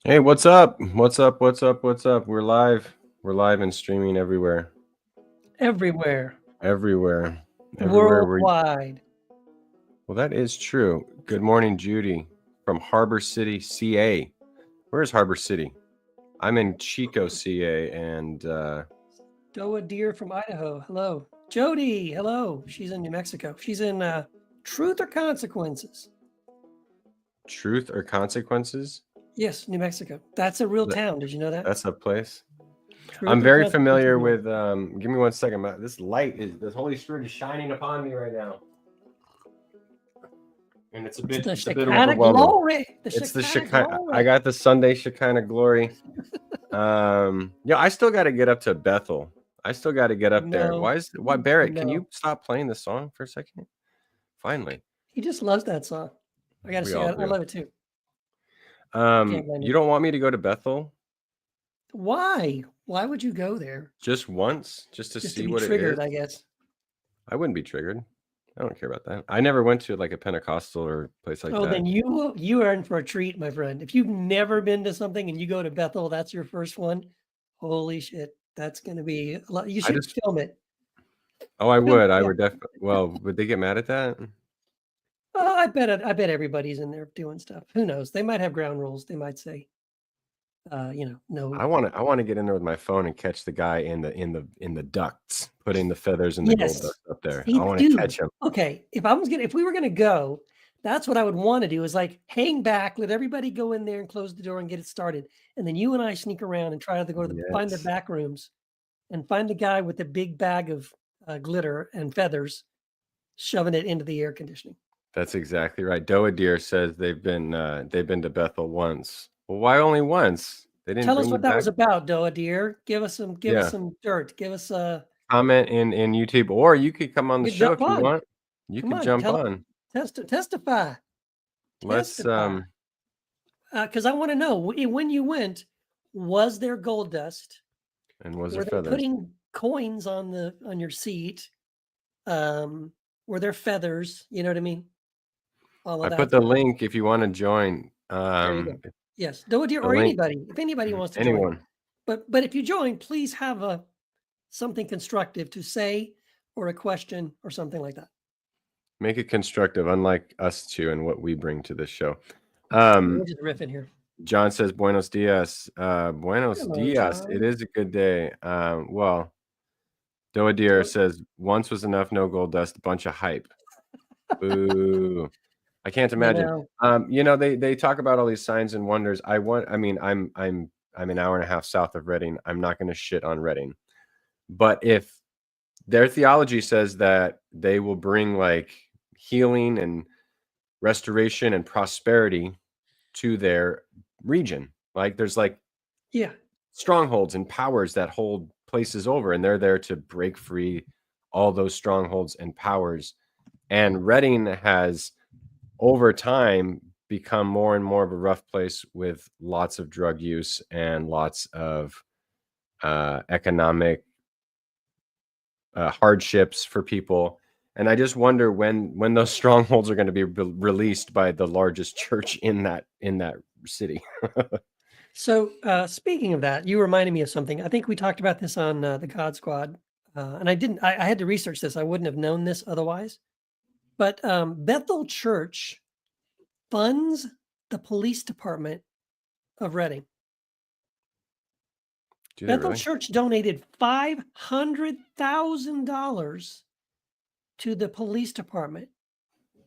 Hey, what's up? What's up? What's up? What's up? We're live. We're live and streaming everywhere. Everywhere. Everywhere. Worldwide. Well, that is true. Good morning, Judy from Harbor City, CA. Where's Harbor City? I'm in Chico, CA, and Doa Deer from Idaho. Hello. Jody. Hello. She's in New Mexico. She's in Truth or Consequences. Truth or Consequences? Yes, New Mexico. That's a real town. Did you know that? That's a place. Truth I'm or very familiar Consequences. with. Give me 1 second. This light is the Holy Spirit is shining upon me right now, and it's a bit overwhelming. Glory. It's the Shekinah. I got the Sunday Shekinah glory. Yeah, I still got to get up to Bethel. I still got to get up there. Why Barrett? Can you stop playing the song for a second? Finally. He just loves that song. I gotta say, I love it too. You don't want me to go to Bethel? Why? Why would you go there? Just once, just to see what triggered, it is. I guess. I wouldn't be triggered. I don't care about that. I never went to like a Pentecostal or place like that. Oh, then you are in for a treat, my friend. If you've never been to something and you go to Bethel, that's your first one. Holy shit, that's going to be a lot. You should film it. Oh, I would. I would definitely. Well, would they get mad at that? Oh, I bet everybody's in there doing stuff. Who knows? They might have ground rules. They might say, no. I want to get in there with my phone and catch the guy in the ducts, putting the feathers and the gold dust up there. I want to catch him. Okay, if we were gonna go, that's what I would want to do. Is like hang back, let everybody go in there and close the door and get it started, and then you and I sneak around and try to go to find the back rooms, and find the guy with the big bag of glitter and feathers, shoving it into the air conditioning. That's exactly right. Doa Deer says they've been to Bethel once. Well, why only once? They didn't tell us what that was about, Doa Deer. Give us some dirt. Give us a comment in YouTube, or you could come on the show if you want. You can jump on. Testify. Let's because I want to know when you went, was there gold dust? And was there feathers? Putting coins on your seat? Were there feathers? You know what I mean? I put the link if you want to join. There you go. Yes, Doa Deer or anybody. If anybody wants to join. But if you join, please have something constructive to say or a question or something like that. Make it constructive, unlike us two and what we bring to this show. We're just riffing here. John says, Buenos dias. Buenos dias. John. It is a good day. Well, Doa Deer says, once was enough, no gold dust, bunch of hype. Boo. I can't imagine. They talk about all these signs and wonders. I'm an hour and a half south of Redding. I'm not going to shit on Redding. But if their theology says that they will bring like healing and restoration and prosperity to their region, like there's like strongholds and powers that hold places over, and they're there to break free all those strongholds and powers. And Redding has over time become more and more of a rough place with lots of drug use and lots of economic hardships for people. And I just wonder when those strongholds are going to be released by the largest church in that city. So speaking of that, you reminded me of something. I think we talked about this on the God Squad, and I had to research this. I wouldn't have known this otherwise. But Bethel Church funds the police department of Redding. Do they Bethel really? Church donated $500,000 to the police department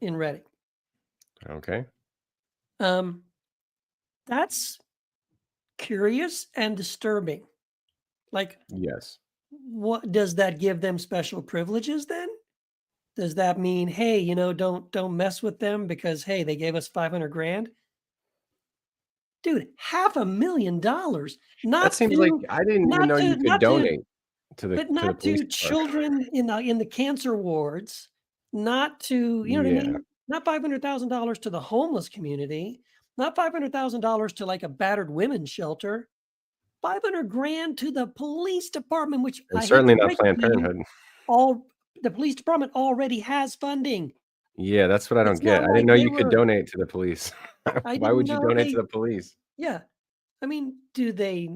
in Reading. Okay. That's curious and disturbing. Like, Yes. what does that give them special privileges then? Does that mean, hey, don't mess with them because hey, they gave us 500 grand? Dude, $500,000 That not seems like to I didn't even not know you to could not to donate to but the not police to department. children in the cancer wards, not to, you know what I Yeah. mean? Not $500,000 to the homeless community, not $500,000 to like a battered women's shelter. 500 grand to the police department, which And I hate to certainly not break it Planned to you, Parenthood. the police department already has funding. Yeah, that's what I don't It's get. not I didn't like know they you could were donate to the police. I Why didn't would you know donate to they the police? yeah. I mean, do they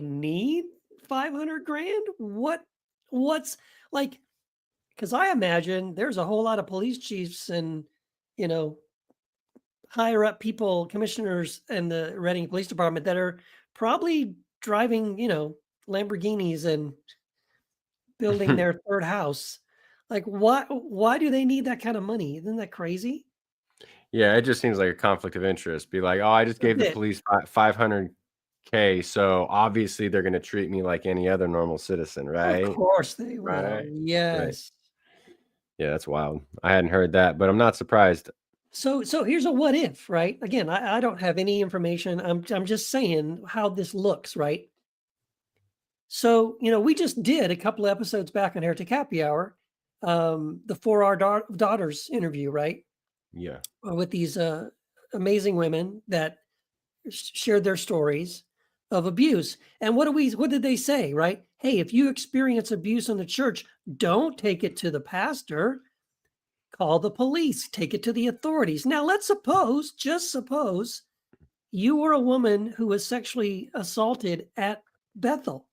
need 500 grand? What's like cuz I imagine there's a whole lot of police chiefs and, you know, higher up people, commissioners in the Reading Police Department that are probably driving, Lamborghinis and building their third house. Like, why do they need that kind of money? Isn't that crazy? Yeah, it just seems like a conflict of interest. Be like, "Oh, I just A gave the bit. police 500K, so obviously they're gonna treat me like any other normal citizen, Of right?" course they will. Right, right. Yes. Yeah, that's wild. I hadn't heard that, but I'm not surprised. So here's a what if, right? Again, I don't have any information. I'm just saying how this looks, right? So, we just did a couple of episodes back on Heretic Happy Hour, the For Our Daughters interview, right? Yeah. With these amazing women that shared their stories of abuse. And what did they say, right? Hey, if you experience abuse in the church, don't take it to the pastor, call the police, take it to the authorities. Now, just suppose you were a woman who was sexually assaulted at Bethel,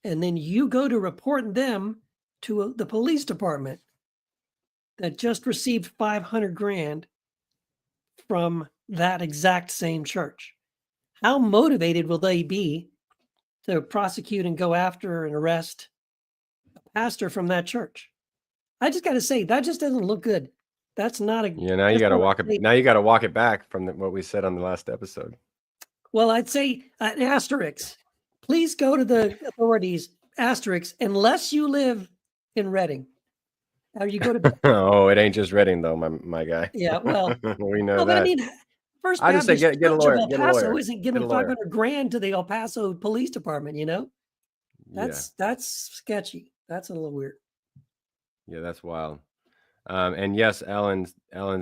and then you go to report them to the police department that just received 500 grand from that exact same church. How motivated will they be to prosecute and go after and arrest a pastor from that church? I just got to say that just doesn't look good. That's not a Yeah, now you that's gotta not a walk it safe. now you gotta walk it back from what we said on the last episode. Well, I'd say an asterisk. Please go to the authorities, asterisk, unless you live in Reading. Now you go to Oh, it ain't just Reading though, my guy. yeah, well, We know no, but I that. mean, First I just say Baptist get a Church of lawyer, El get a Paso lawyer, isn't get giving a lawyer. 500 grand to the El Paso Police Department, Yeah. That's sketchy. That's a little weird. Yeah, that's wild. And yes, Ellen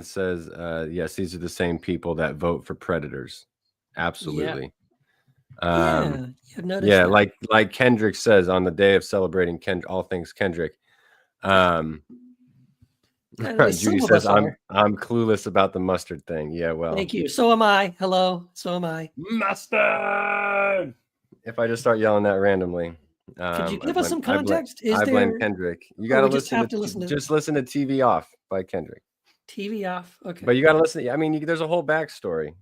says, yes, these are the same people that vote for predators. Yeah. Absolutely. Yeah, I've noticed Yeah, that. like Kendrick says on the day of celebrating all things Kendrick. Anyway, some Judy of says, us are. I'm clueless about the mustard thing. Yeah, well, Thank you. So am I. Hello. So am I. mustard. If I just start yelling that randomly, Could you I give us blame some context? Is I blame there Kendrick. You or got to we just have to listen to just listen to TV Off by Kendrick. TV off? Okay. But you got to listen. I mean, there's a whole backstory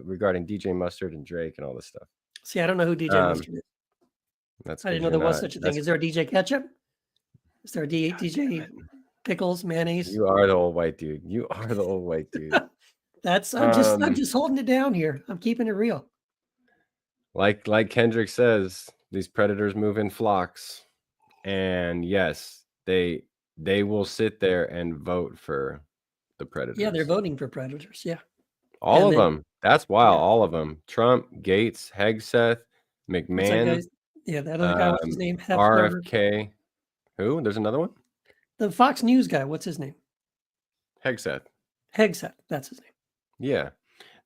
regarding DJ Mustard and Drake and all this stuff. See, I don't know who DJ Mustard is. That's I didn't know there was such a thing. Is there a DJ Ketchup? Is there a DJ Pickles, Mayonnaise? You are the old white dude. You are the old white dude. I'm just holding it down here. I'm keeping it real. Like Kendrick says, these predators move in flocks. And yes, they will sit there and vote for the predators. Yeah, they're voting for predators. Yeah. All of them. That's wild. Yeah. All of them. Trump, Gates, Hegseth, McMahon. Yeah, that other guy, what's his name? RFK. Who? There's another one? The Fox News guy. What's his name? Hegseth. That's his name. Yeah.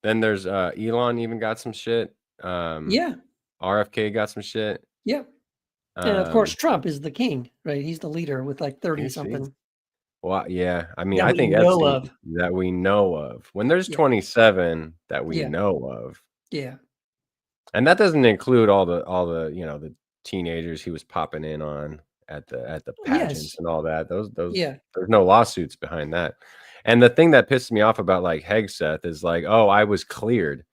Then there's Elon even got some shit. Yeah. RFK got some shit. Yeah. And of course, Trump is the king, right? He's the leader with like 30 something. Well, yeah. I mean, I think Epstein that we know of. When there's 27 that we know of. Yeah. And that doesn't include all the the teenagers he was popping in on at the pageants and all that. Those there's no lawsuits behind that. And the thing that pisses me off about like Hegseth is like, oh, I was cleared.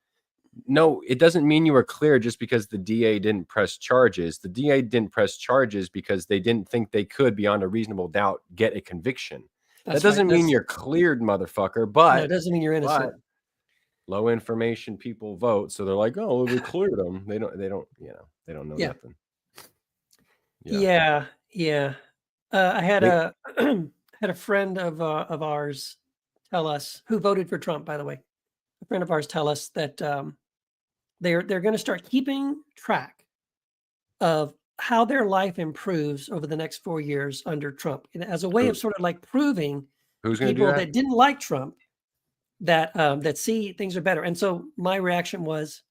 No, it doesn't mean you were clear just because the DA didn't press charges. The DA didn't press charges because they didn't think they could, beyond a reasonable doubt, get a conviction. That doesn't mean you're cleared, motherfucker. But no, it doesn't mean you're innocent. Low information people vote, so they're like, "Oh, we cleared them." They don't, they don't know nothing. Yeah. I had a had a friend of ours tell us, who voted for Trump, by the way. A friend of ours tell us that they're going to start keeping track of how their life improves over the next 4 years under Trump, as a way of sort of like proving people that didn't like Trump that that see things are better. And so my reaction was,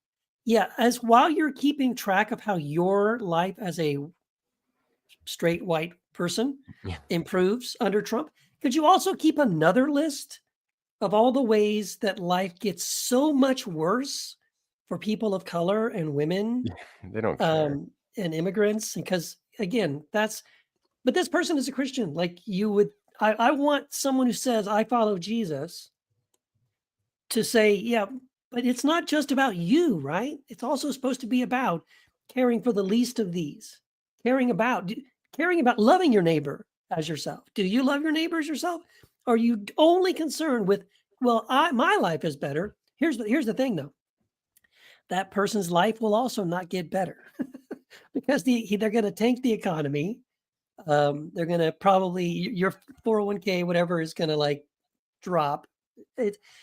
yeah, as while you're keeping track of how your life as a straight white person improves under Trump, could you also keep another list of all the ways that life gets so much worse for people of color and women? They don't care. And immigrants? Because again, but this person is a Christian. Like you would, I want someone who says, I follow Jesus, to say, yeah, but it's not just about you, right? It's also supposed to be about caring for the least of these, caring about loving your neighbor as yourself. Do you love your neighbor as yourself? Are you only concerned with, well, my life is better? Here's the thing, though. That person's life will also not get better because they're going to tank the economy. They're going to probably, your 401k, whatever, is going to like drop.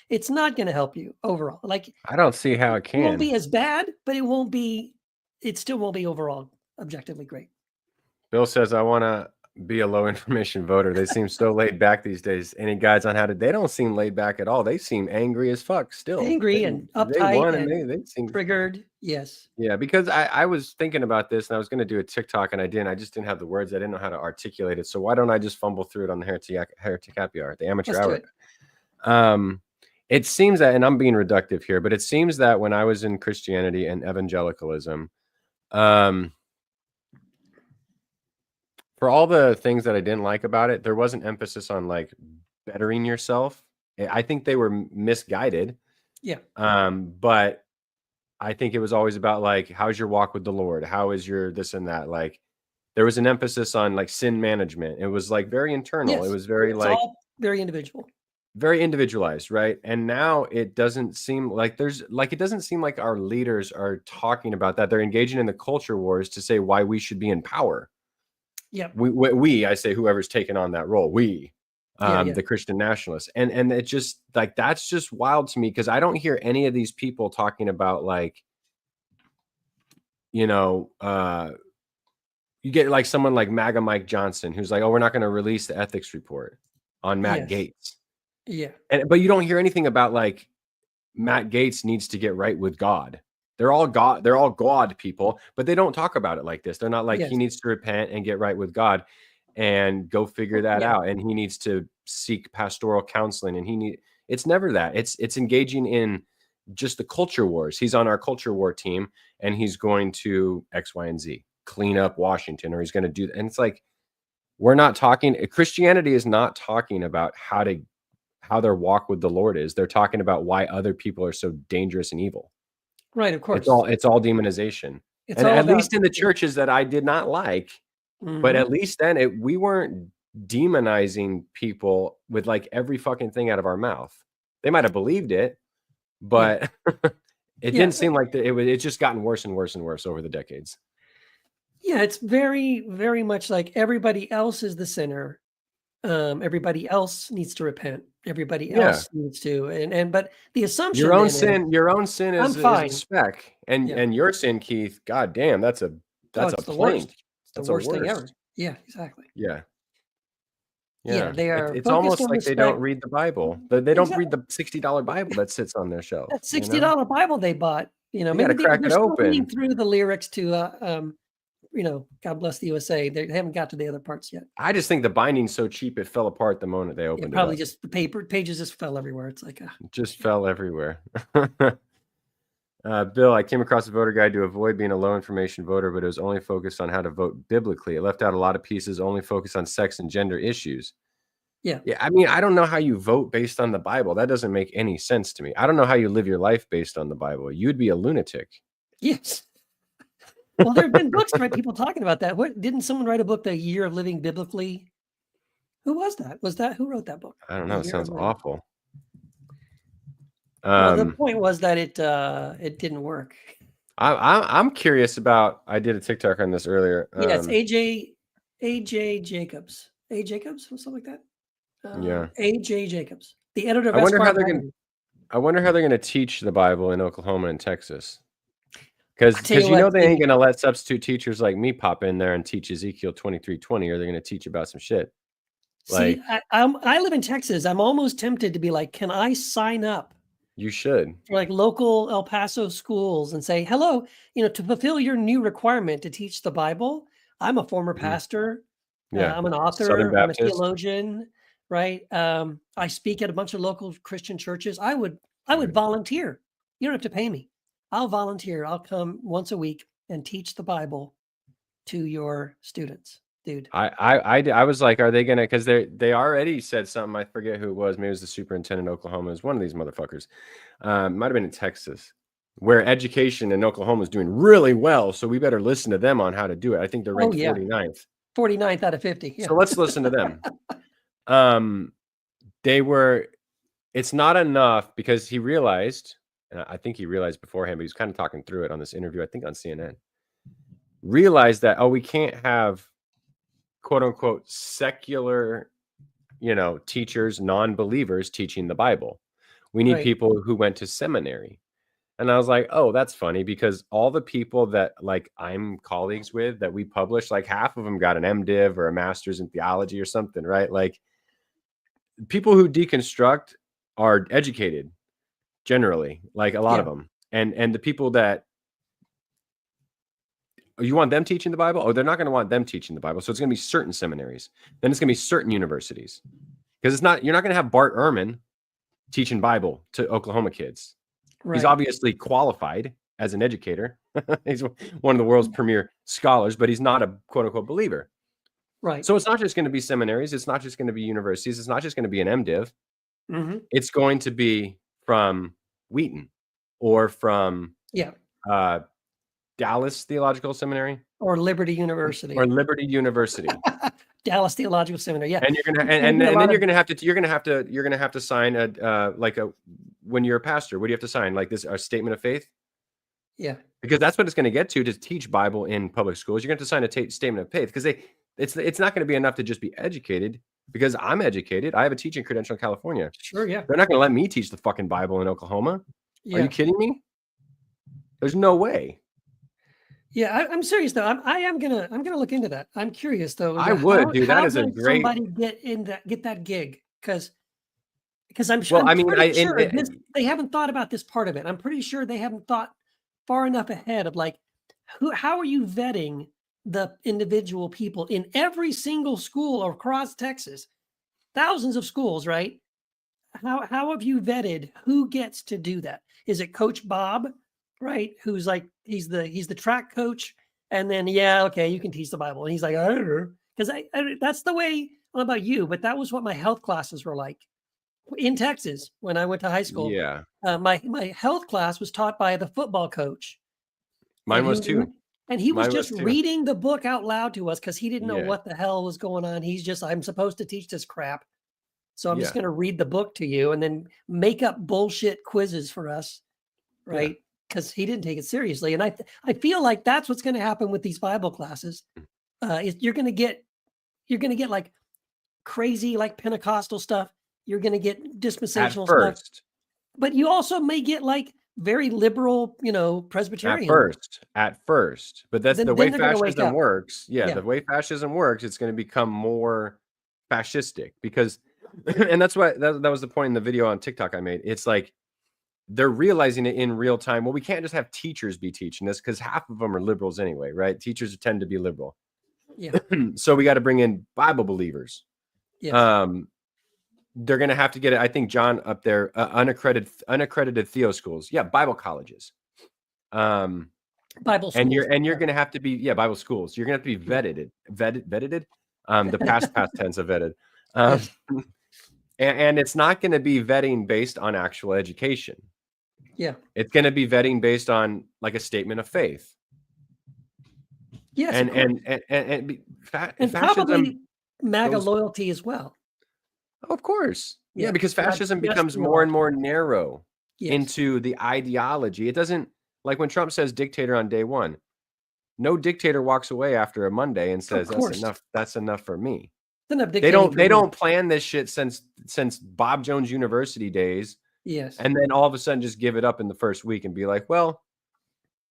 It's not going to help you overall. Like, I don't see how it can. It won't be as bad, but it still won't be overall objectively great. Bill says, I want to be a low information voter. They seem so laid back these days. Any guides on how to? They don't seem laid back at all. They seem angry as fuck still. Angry and uptight and they seem triggered. Yes. Yeah, because I was thinking about this and I was going to do a TikTok and I didn't. I just didn't have the words. I didn't know how to articulate it. So why don't I just fumble through it on the Heretic Happy Hour, the amateur hour? It seems that, and I'm being reductive here, but it seems that when I was in Christianity and evangelicalism, for all the things that I didn't like about it, there was an emphasis on like bettering yourself. I think they were misguided. Yeah. But I think it was always about like, how's your walk with the Lord? How is your this and that? Like, there was an emphasis on like sin management. It was like very internal. Yes. It was very all very individual. Very individualized, right? And now it doesn't seem like it doesn't seem like our leaders are talking about that. They're engaging in the culture wars to say why we should be in power. Yeah. I say whoever's taken on that role, the Christian nationalists. And it just like, that's just wild to me because I don't hear any of these people talking about like, you get like someone like MAGA Mike Johnson, who's like, oh, we're not going to release the ethics report on Matt Gaetz. Yeah. But you don't hear anything about like Matt Gaetz needs to get right with God. They're all God people, but they don't talk about it like this. They're not like he needs to repent and get right with God and go figure that out. And he needs to seek pastoral counseling. And it's never that. It's engaging in just the culture wars. He's on our culture war team and he's going to X, Y, and Z, clean up Washington, or he's going to do that. And it's like, we're not talking, Christianity is not talking about how their walk with the Lord is. They're talking about why other people are so dangerous and evil. Right, of course. It's all demonization. And at least in the churches that I did not like, but at least then we weren't demonizing people with like every fucking thing out of our mouth. They might have believed it, but it didn't seem like it's just gotten worse and worse and worse over the decades. Yeah, it's very, very much like everybody else is the sinner. Everybody else needs to repent. Everybody else needs to, but the assumption your own sin is a speck, and your sin, Keith, god damn, that's a plank. That's the worst thing ever. Yeah, exactly. Yeah. They are. It's almost like they don't read the Bible. They don't read the $60 Bible that sits on their shelf. That $60 Bible they bought. Maybe crack it open. Reading through the lyrics to God bless the USA. They haven't got to the other parts yet. I just think the binding's so cheap it fell apart the moment they opened it. Probably just the pages just fell everywhere. It's like just fell everywhere. Bill, I came across a voter guide to avoid being a low information voter, but it was only focused on how to vote biblically. It left out a lot of pieces, only focused on sex and gender issues. Yeah. Yeah, I mean, I don't know how you vote based on the Bible. That doesn't make any sense to me. I don't know how you live your life based on the Bible. You'd be a lunatic. Yes. Well, there have been books, right? People talking about that. What didn't someone write a book, The Year of Living Biblically? Who was that? Who wrote that book? I don't The know. It Year sounds of Living. awful. Well, the point was that it didn't work. I'm curious about. I did a TikTok on this earlier. Yeah, it's AJ Jacobs. A Jacobs or something like that. Yeah. AJ Jacobs, the editor of I wonder Esquire how they're magazine. going to teach the Bible in Oklahoma and Texas. I tell you Because what, they ain't going to let substitute teachers like me pop in there and teach Ezekiel 23:20, or they're going to teach about some shit. See, I live in Texas. I'm almost tempted to be like, can I sign up? You should. For like local El Paso schools and say, hello, to fulfill your new requirement to teach the Bible. I'm a former pastor. Yeah. I'm an Southern author. I'm a Baptist. theologian, right? I speak at a bunch of local Christian churches. I would volunteer. You don't have to pay me. I'll volunteer. I'll come once a week and teach the Bible to your students, dude. I was like, are they gonna? Because they already said something. I forget who it was. Maybe it was the superintendent of Oklahoma. It was one of these motherfuckers. Might have been in Texas, where education in Oklahoma is doing really well. So we better listen to them on how to do it. I think they're ranked 49th. 49th out of 50. Yeah. So let's listen to them. It's not enough, because he realized, and I think he realized beforehand, but he's kind of talking through it on this interview, I think on CNN, realized that, we can't have quote unquote secular, teachers, non-believers teaching the Bible. We need people who went to seminary. And I was like, oh, that's funny, because all the people that like I'm colleagues with that we publish, like half of them got an MDiv or a master's in theology or something, right? Like, people who deconstruct are educated generally, like a lot of them. And the people that you want them teaching the Bible, they're not going to want them teaching the Bible. So it's going to be certain seminaries. Then it's going to be certain universities, because you're not going to have Bart Ehrman teaching Bible to Oklahoma kids. Right. He's obviously qualified as an educator. He's one of the world's premier scholars, but he's not a quote unquote believer. Right. So it's not just going to be seminaries. It's not just going to be universities. It's not just going to be an MDiv. It's going to be from Wheaton or from Dallas Theological Seminary or Liberty University. Dallas Theological Seminary. Yeah. And you're gonna and then you're gonna have to sign when you're a pastor, what do you have to sign? Like a statement of faith? Yeah. Because that's what it's going to get to teach Bible in public schools. You're going to have to sign a statement of faith, because it's not going to be enough to just be educated, because I'm educated. I have a teaching credential in California. Sure, yeah. They're not going to let me teach the fucking Bible in Oklahoma. Yeah. Are you kidding me? There's no way. Yeah, I'm serious though. I'm gonna look into that. I'm curious though. I would, dude. That is a great. Somebody get that gig, because I'm well, I'm I mean, pretty sure they haven't thought about this part of it. I'm pretty sure they haven't thought far enough ahead of like, how are you vetting the individual people in every single school across Texas, thousands of schools, right? How have you vetted who gets to do that? Is it Coach Bob, right? Who's like, he's the track coach, and then you can teach the Bible, and he's like, I don't know, because I that's the way. I don't know about you, but that was what my health classes were like in Texas when I went to high school. Yeah, my health class was taught by the football coach. Mine was too. And he was just reading the book out loud to us, because he didn't know what the hell was going on. He's just, I'm supposed to teach this crap, so I'm just going to read the book to you and then make up bullshit quizzes for us, right? Because he didn't take it seriously. And I feel like that's what's going to happen with these Bible classes. You're going to get like crazy, like Pentecostal stuff. You're going to get dispensational stuff. But you also may get like very liberal, Presbyterian. At first. But that's the way fascism works. Yeah, the way fascism works, it's going to become more fascistic, because, and that's why that was the point in the video on TikTok I made. It's like, they're realizing it in real time. Well, we can't just have teachers be teaching this, because half of them are liberals anyway, right? Teachers tend to be liberal. Yeah. So we got to bring in Bible believers. Yes. They're going to have to get it. I think John up there, unaccredited Theo schools. Yeah. Bible colleges. Bible schools. And you're going to have to be, Bible schools. You're going to have to be vetted. The past tense of vetted. Yes. And it's not going to be vetting based on actual education. Yeah. It's going to be vetting based on like a statement of faith. Yes, And of course. and And fascism probably MAGA goes, loyalty as well. of course. Yeah, Yeah. because fascism Yes, becomes we more are. and more narrow Yes. into the ideology. It doesn't, like when Trump says dictator on day one, no dictator walks away after a Monday and Of says course. that's enough for me. It's enough They dictating don't for they me. don't plan this shit since Bob Jones University days, Yes. and then all of a sudden just give it up in the first week and be like, well,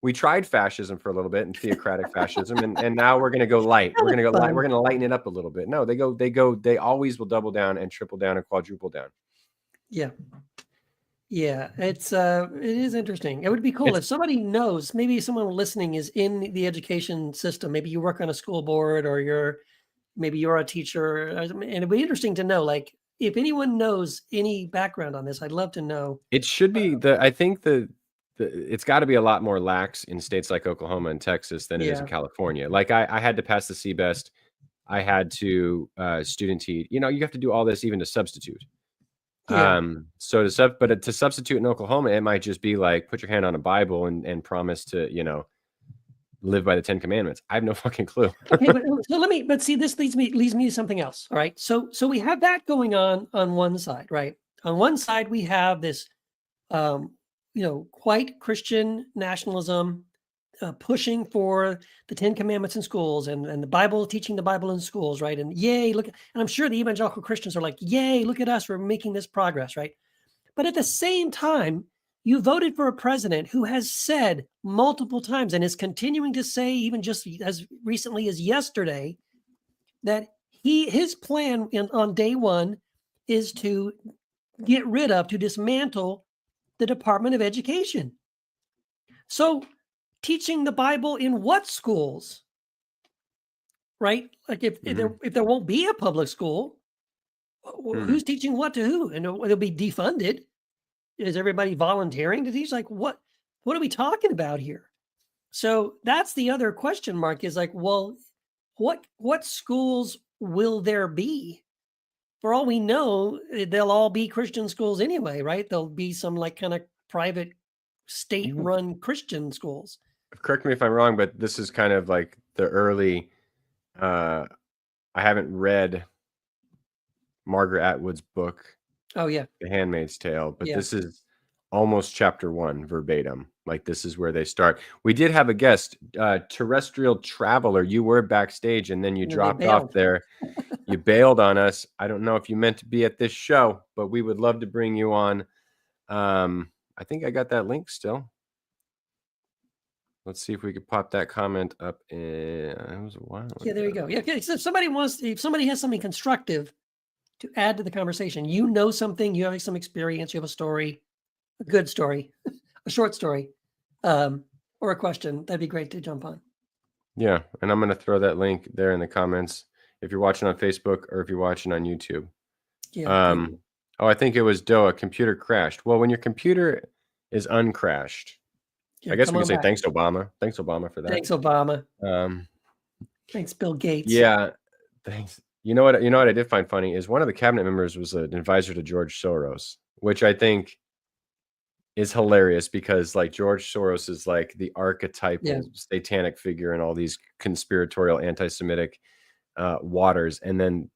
we tried fascism for a little bit and theocratic fascism, and now we're gonna go light. That We're was gonna go light. We're fun. gonna lighten it up a little bit. No, they always will double down and triple down and quadruple down. Yeah. Yeah, it is interesting. It would be cool It's if somebody knows, maybe someone listening is in the education system. Maybe you work on a school board or maybe you're a teacher. And it'd be interesting to know, like, if anyone knows any background on this, I'd love to know. It should be I think it's got to be a lot more lax in states like Oklahoma and Texas than it is in Yeah. California. Like I had to pass the CBEST. I had to student teach. You have to do all this even to substitute. Yeah. So to substitute in Oklahoma, it might just be like put your hand on a Bible and promise to, live by the 10 Commandments. I have no fucking clue. Okay, but see, this leads me to something else. All right. So we have that going on one side, right? On one side, we have this white Christian nationalism, pushing for the 10 Commandments in schools and the Bible, teaching the Bible in schools, right? And yay, look, and I'm sure the evangelical Christians are like, yay, look at us, we're making this progress, right? But at the same time, you voted for a president who has said multiple times and is continuing to say, even just as recently as yesterday, that his plan on day one is to dismantle the Department of Education. So teaching the Bible in what schools? Right? Like if there won't be a public school, who's teaching what to who? And it'll be defunded. Is everybody volunteering to teach? Like what are we talking about here? So that's the other question mark, is like, well, what schools will there be? For all we know, they'll all be Christian schools anyway, right? There'll be some like kind of private state-run Christian schools. Correct me if I'm wrong, but this is kind of like the early I haven't read Margaret Atwood's book. Oh yeah. The Handmaid's Tale, but this is almost chapter 1 verbatim. Like this is where they start. We did have a guest, terrestrial traveler. You were backstage and then you dropped off there. You bailed on us. I don't know if you meant to be at this show, but we would love to bring you on. I think I got that link still. Let's see if we could pop that comment up. It was a while ago. Yeah, there you go. Yeah, okay. So if somebody has something constructive to add to the conversation, something, you have some experience, you have a story, a good story, a short story, or a question, that'd be great to jump on. Yeah, and I'm going to throw that link there in the comments if you're watching on Facebook or if you're watching on YouTube. Yeah. I think it was Doa. Computer crashed. Well, when your computer is uncrashed, I guess we can say thanks, Obama. Thanks, Obama, for that. Thanks, Obama. Thanks, Bill Gates. Yeah, thanks. You know what I did find funny is one of the cabinet members was an advisor to George Soros, which I think is hilarious because like George Soros is like the archetypal satanic figure in all these conspiratorial anti-Semitic waters. And then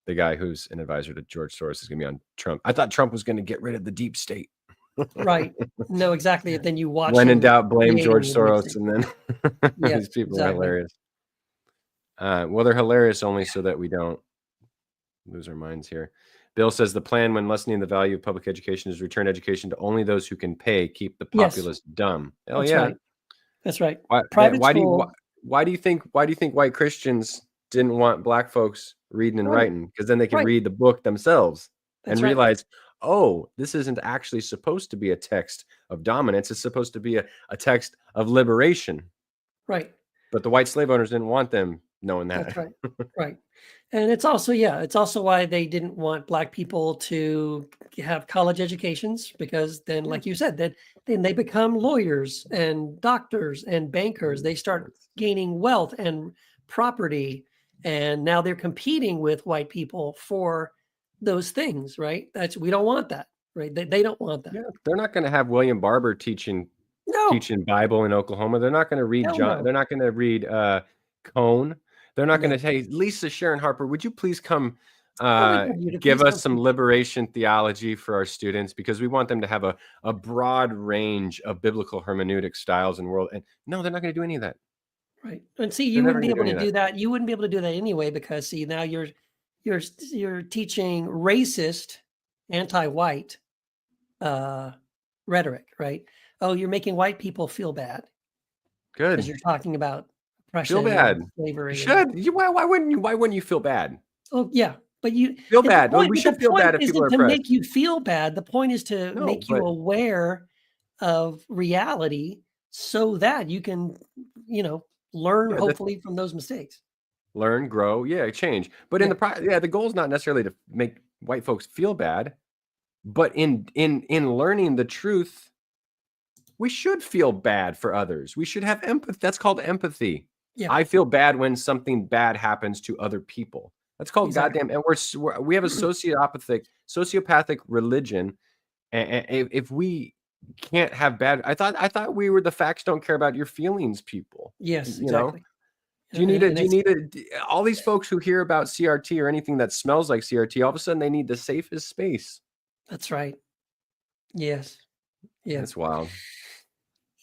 the guy who's an advisor to George Soros is going to be on Trump. I thought Trump was going to get rid of the deep state. Right. No, exactly. Then you watch. When in doubt, blame George Soros. And then these people are hilarious. Well, they're hilarious only so that we don't lose our minds here. Bill says the plan when lessening the value of public education is return education to only those who can pay, keep the populace dumb. Hell That's yeah. Right. That's right. Why do you think white Christians didn't want black folks reading and writing? Because then they can read the book themselves and realize, oh, this isn't actually supposed to be a text of dominance. It's supposed to be a text of liberation. Right. But the white slave owners didn't want them knowing that. That's right. Right. And it's also why they didn't want black people to have college educations, because then, like you said, then they become lawyers and doctors and bankers. They start gaining wealth and property And now they're competing with white people for those things, right? We don't want that, right? They don't want that. Yeah, they're not going to have William Barber teaching No, Bible in Oklahoma. They're not going to read hell John. no. They're not going to read Cone. They're not going to No. say, Lisa Sharon Harper, would you please come Oh, we'd love you to give please come us some teach. liberation theology for our students, because we want them to have a broad range of biblical hermeneutic styles and world. And no, they're not going to do any of that. Right. And see, They're you never wouldn't be gonna do able any to of do that. You wouldn't be able to do that anyway, because see, now you're teaching racist, anti-white rhetoric, right? Oh, you're making white people feel bad because Good. you're talking about Feel oppression bad. and You slavery and should. Why wouldn't you? Why wouldn't you feel bad? oh yeah, but Feel and the bad. Well, point we but the should feel point bad if people are isn't to oppressed. make you feel bad. The point is to No, make you but aware of reality so that you can, learn yeah, hopefully from those mistakes. learn, grow, yeah, change. But in Yeah. the goal is not necessarily to make white folks feel bad, but in learning the truth, we should feel bad for others. We should have empathy. That's called empathy. Yeah. I feel bad when something bad happens to other people. That's called Exactly. goddamn. And we have a sociopathic religion. And if we can't have bad, I thought we were the facts don't care about your feelings people. Yes, You know, exactly. do you need And it's all these folks who hear about CRT or anything that smells like CRT, all of a sudden they need the safest space. that's right. Yes. Yeah. That's wild.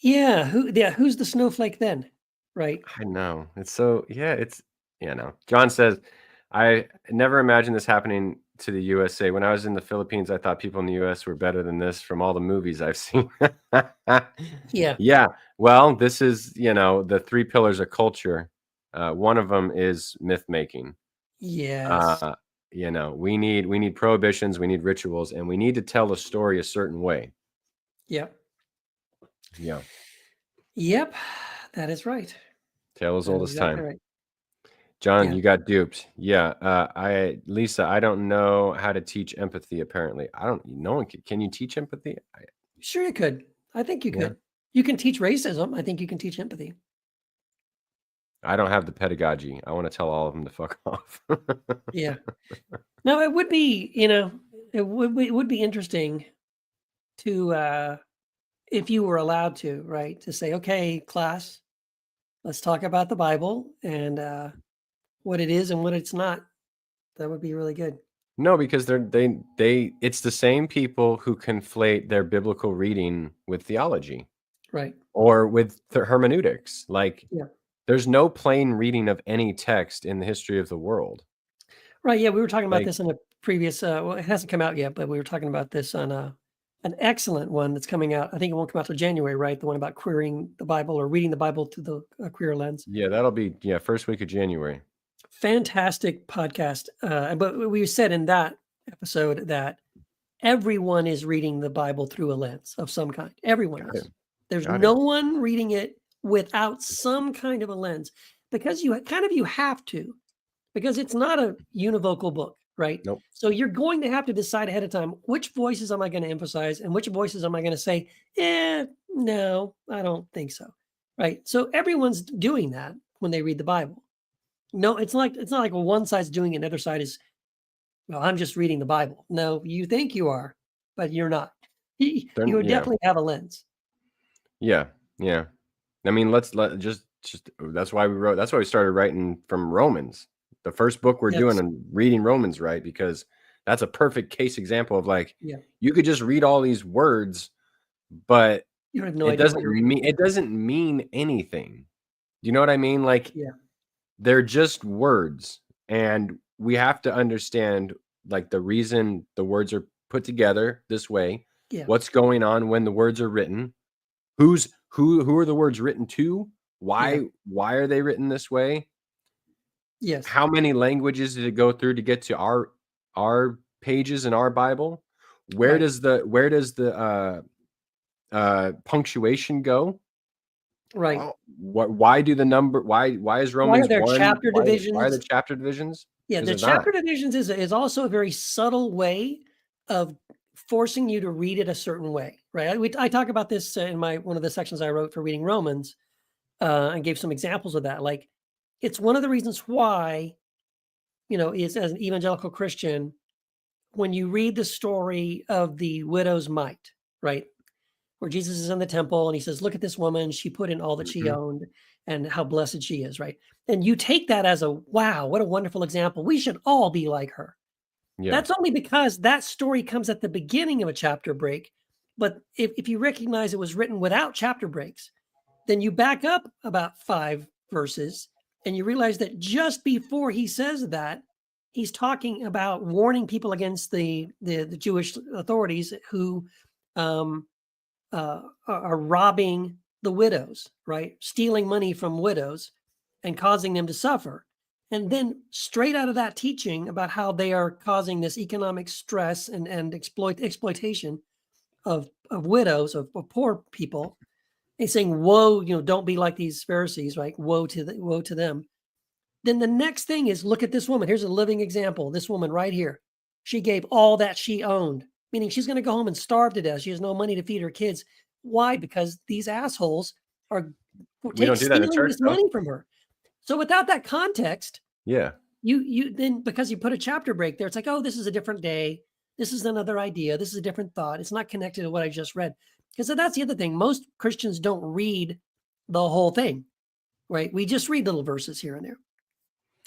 Yeah. Who's the snowflake then? Right. I know. It's so, yeah, John says, I never imagined this happening to the USA. When I was in the Philippines, I thought people in the US were better than this from all the movies I've seen. Yeah. Yeah. Well, this is, the three pillars of culture. One of them is myth making. Yes. We need prohibitions, we need rituals, and we need to tell a story a certain way. Yep. Yeah. Yep. That is right. Tale as That old is as exactly time. right. John, Yeah. you got duped. Yeah. Lisa, I don't know how to teach empathy. Apparently, I don't. No one can you teach empathy? Sure, you could. I think you Yeah. could. You can teach racism. I think you can teach empathy. I don't have the pedagogy. I want to tell all of them to fuck off. Yeah. No, it would be, it would be interesting to, if you were allowed to, right, to say, okay, class, let's talk about the Bible and what it is and what it's not. That would be really good. No, because it's the same people who conflate their biblical reading with theology Right. or with the hermeneutics. Like, Yeah. there's no plain reading of any text in the history of the world. Right. Yeah. We were talking about Like, this in a previous, well, it hasn't come out yet, but we were talking about this on an excellent one that's coming out. I think it won't come out till January, right? The one about querying the Bible or reading the Bible through the queer lens. yeah, that'll be first week of January. Fantastic podcast. But we said in that episode that everyone is reading the Bible through a lens of some kind. Everyone Got is. it. There's Got no it. one reading it without some kind of a lens because you have to, because it's not a univocal book, right? Nope. So you're going to have to decide ahead of time, which voices am I going to emphasize and which voices am I going to say, no, I don't think so. Right. So everyone's doing that when they read the Bible. No, it's not like one side's doing it, and the other side is, well, I'm just reading the Bible. No, you think you are, but you're not. You would Yeah. definitely have a lens. Yeah. Yeah. I mean, let's just that's why we started writing from Romans. The first book we're doing Yes. and reading Romans, right? Because that's a perfect case example of like, Yeah. you could just read all these words, but You have no idea what you're reading. it doesn't mean anything. Do you know what I mean? Like, Yeah. they're just words, and we have to understand like the reason the words are put together this way. Yeah. What's going on when the words are written? Who are the words written to? Why are they written this way? Yes. How many languages did it go through to get to our pages in our Bible? Where Right. does the punctuation go? Right. Why do the number? Why is Romans are there 1? chapter Why are divisions? the chapter divisions? Yeah, 'Cause the there's not. chapter divisions is also a very subtle way of forcing you to read it a certain way, right? I talk about this in one of the sections I wrote for reading Romans, and gave some examples of that. Like, it's one of the reasons why is as an evangelical Christian, when you read the story of the widow's mite, right? Where Jesus is in the temple and he says, look at this woman, she put in all that she owned and how blessed she is, right? And you take that as a, wow, what a wonderful example. We should all be like her. Yeah. That's only because that story comes at the beginning of a chapter break. But if you recognize it was written without chapter breaks, then you back up about 5 verses and you realize that just before he says that, he's talking about warning people against the Jewish authorities who are robbing the widows, right? Stealing money from widows and causing them to suffer. And then straight out of that teaching about how they are causing this economic stress and exploitation of widows, of poor people, he's saying, woe, don't be like these Pharisees, right? Woe to them. Then the next thing is, look at this woman. Here's a living example. This woman right here. She gave all that she owned, meaning she's going to go home and starve to death. She has no money to feed her kids. Why? Because these assholes are stealing this money from her. So without that context, you then, because you put a chapter break there, it's like, oh, this is a different day. This is another idea. This is a different thought. It's not connected to what I just read. Because that's the other thing. Most Christians don't read the whole thing, right? We just read little verses here and there.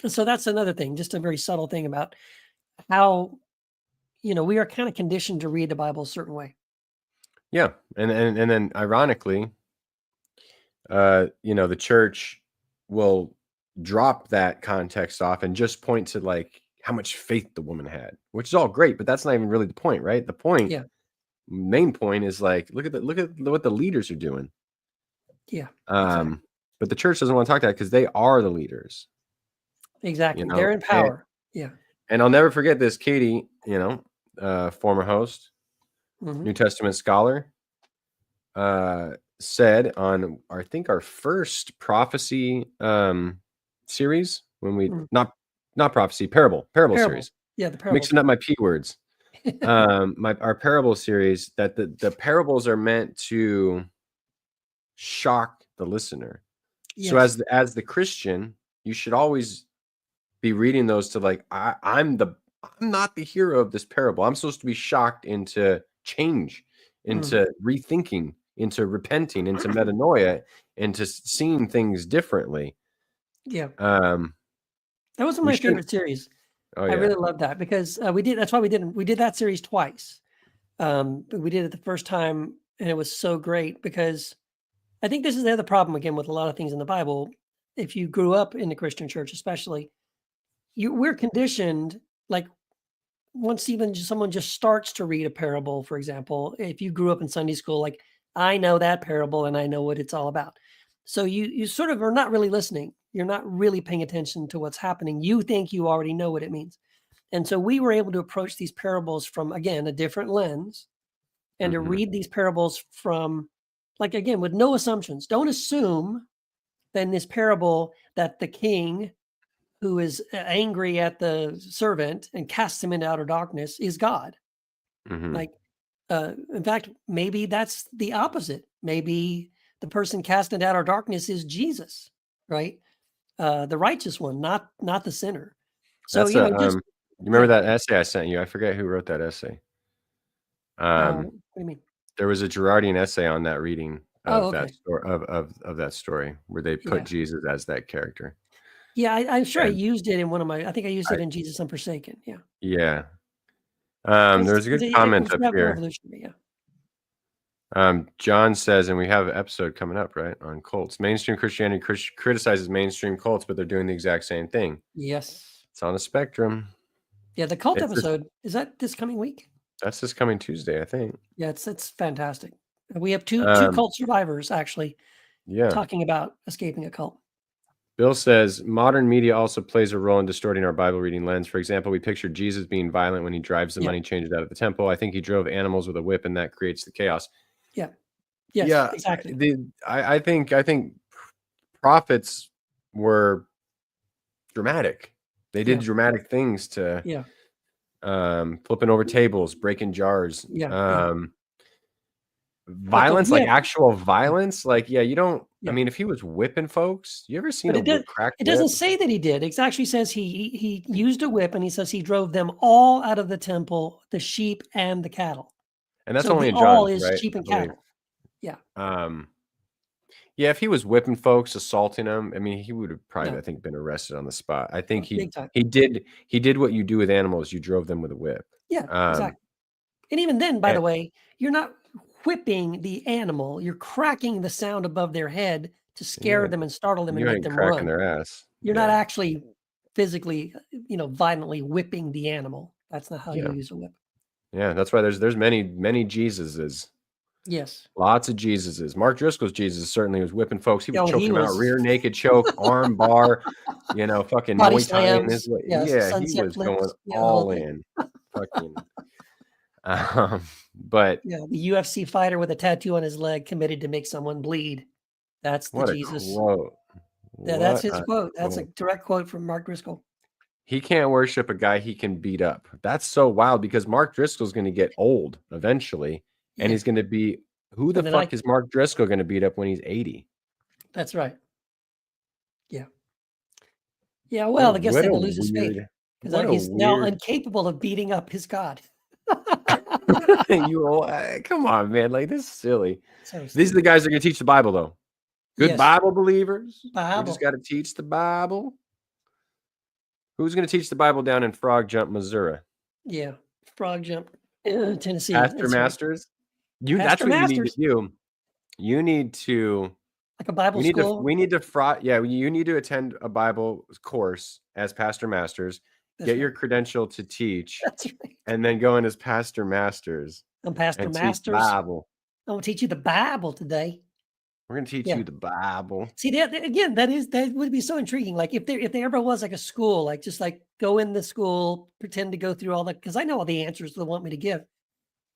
And so that's another thing, just a very subtle thing about how, we are kind of conditioned to read the Bible a certain way. Yeah. And then ironically, the church will drop that context off and just point to like how much faith the woman had, which is all great, but that's not even really the point, right? The point, main point is like, look at what the leaders are doing. Yeah. Exactly. But the church doesn't want to talk to that because they are the leaders. Exactly. They're in power. And I'll never forget this. Katie, former host, New Testament scholar, said on, I think, our first prophecy series, when we not prophecy, parable series. Yeah, the parable. Mixing up my P words. Our parable series, that the parables are meant to shock the listener. Yes. So as the Christian, you should always be reading those to like, I'm not the hero of this parable. I'm supposed to be shocked into change, into rethinking, into repenting, into metanoia, into seeing things differently. Yeah. That was one of my favorite series. I really love that because that's why we did that series twice. We did it the first time and it was so great because I think this is the other problem again with a lot of things in the Bible. If you grew up in the Christian church, especially, we're conditioned, like once even someone just starts to read a parable, for example, if you grew up in Sunday school, like I know that parable and I know what it's all about. So you sort of are not really listening. You're not really paying attention to what's happening. You think you already know what it means. And so we were able to approach these parables from, again, a different lens and to read these parables from, like, again, with no assumptions. Don't assume that in this parable that the king who is angry at the servant and casts him into outer darkness is God. Like, in fact, maybe that's the opposite. Maybe the person cast into outer darkness is Jesus, right? The righteous one, not the sinner. So, you remember that essay I sent you? I forget who wrote that essay. What do you mean? There was a Girardian essay on that reading of that story of that story where they put Jesus as that character. Yeah, I'm sure I used it in one of my. I think I used it in Jesus Unforsaken. Yeah. Yeah. There's a good comment up here. John says, and we have an episode coming up, right, on cults. Mainstream Christianity criticizes mainstream cults, but they're doing the exact same thing. Yes. It's on a spectrum. Yeah, the cult episode, is that this coming week? That's this coming Tuesday, I think. Yeah, it's fantastic. We have two cult survivors, actually, talking about escaping a cult. Bill says, modern media also plays a role in distorting our Bible reading lens. For example, we picture Jesus being violent when he drives the money changers out of the temple. I think he drove animals with a whip, and that creates the chaos. Yeah. Yes, exactly. I think prophets were dramatic. They did dramatic things to flipping over tables, breaking jars. Violence, like whip. actual violence? Like, yeah, you don't I Yeah. mean, if he was whipping folks, you ever seen But a cracked it whip? doesn't say that he did. It actually says he used a whip, and he says he drove them all out of the temple, the sheep and the cattle. And that's So only the in all John's, is right? sheep I and believe. cattle. Yeah. Yeah, if he was whipping folks, assaulting them, I mean, he would have probably, No. I think, been arrested on the spot. I think Big time. he did what you do with animals. You drove them with a whip. Yeah, exactly. And even then, by And the way, you're not whipping the animal, you're cracking the sound above their head to scare yeah, them and startle them and you make ain't them cracking run. their ass. You're not Yeah, actually physically, violently whipping the animal. That's not how you yeah, use a whip. yeah. That's why there's many Jesuses. Yes. Lots of Jesuses. Mark Driscoll's Jesus certainly was whipping folks. He was Oh, he choking them out, was rear naked choke, arm bar, fucking body Muay Thai in his slams, way. yes, Yeah, he sunset was going flips, yeah, the whole all thing. in. Fucking but Yeah, the UFC fighter with a tattoo on his leg committed to make someone bleed. That's the what a Jesus. quote. Yeah, that's What his a quote. That's a quote. direct quote from Mark Driscoll. He can't worship a guy he can beat up. That's so wild because Mark Driscoll's gonna get old eventually, and Yeah, he's gonna be who the and then I fuck is Mark Driscoll gonna beat up when he's 80? that's right. Yeah. Yeah, What a well, I guess what then a he'll lose his faith weird because what a he's now weird incapable of beating up his God. come on, man, like, this is silly. So These are the stupid. guys that are gonna teach the Bible, though. Good Yes, Bible believers. We just Bible. gotta teach the Bible. Who's gonna teach the Bible down in Frog Jump, Missouri? Yeah, frog jump, Tennessee, Pastor that's right. Masters? That's Pastor what you need to Masters, do. You need to like a Bible school. we need to you need to attend a Bible course as Pastor Masters, That's get your right. credential to teach, That's right. and then go in as Pastor Masters I'm Pastor and teach the Masters. Bible. I'm gonna teach you the Bible today. We're gonna teach Yeah. you the Bible. See, again, that would be so intriguing. Like if there ever was like a school, like just like go in the school, pretend to go through all that because I know all the answers they want me to give.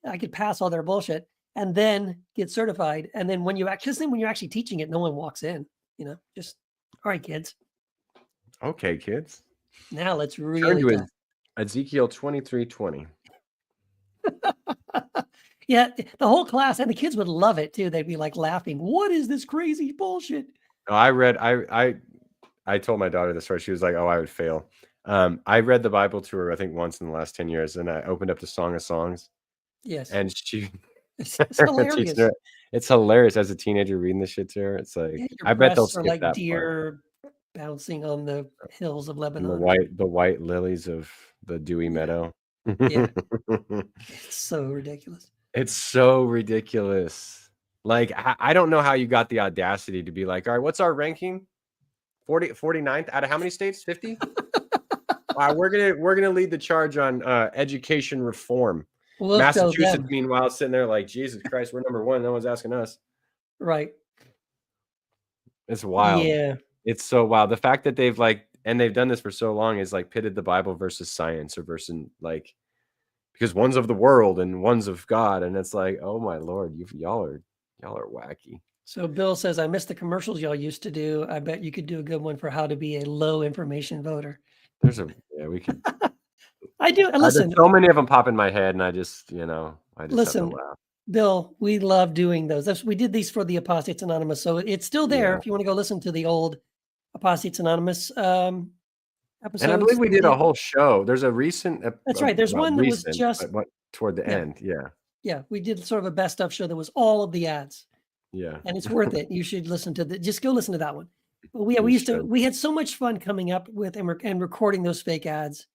I could pass all their bullshit and then get certified. And then when you because then when you're actually teaching it, no one walks in. Just all right, kids. Okay, kids. Now let's Turn really to talk. Ezekiel 23:20. Yeah, the whole class and the kids would love it too. They'd be like laughing. What is this crazy bullshit? No, I told my daughter this story. She was like, "Oh, I would fail." I read the Bible to her, I think, once in the last 10 years, and I opened up the Song of Songs, Yes, and she it's teaching hilarious. her it's hilarious as a teenager reading this shit to her. It's Yeah, like, your I bet they'll breasts are skip like that part. deer bouncing on the hills of And Lebanon or something. the white lilies of the dewy Yeah, meadow. yeah, it's so ridiculous. It's so ridiculous. Like, I don't know how you got the audacity to be like, "All right, what's our ranking? 49th out of how many states? 50? We're gonna lead the charge on education reform." We'll show Massachusetts, them. meanwhile, is sitting there like, Jesus Christ, we're number one. No one's asking us. Right. It's wild. Yeah. It's so wild. The fact that they've done this for so long is like pitted the Bible versus science or versus like because one's of the world and one's of God, and it's like, oh my Lord, y'all are wacky. So Bill says, I miss the commercials y'all used to do. I bet you could do a good one for how to be a low information voter. We could. I do. There's Listen, so many of them pop in my head, and I just have to listen, laugh. Bill, we love doing those. We did these for the Apostates Anonymous. So it's still there Yeah. if you want to go listen to the old Apostates Anonymous episodes. And I believe we did a whole show. There's a recent That's right. There's one that was just but toward the end. Yeah. Yeah, we did sort of a best of show that was all of the ads. Yeah. And it's worth it. You should listen to just go listen to that one. But We we had so much fun coming up with and recording those fake ads.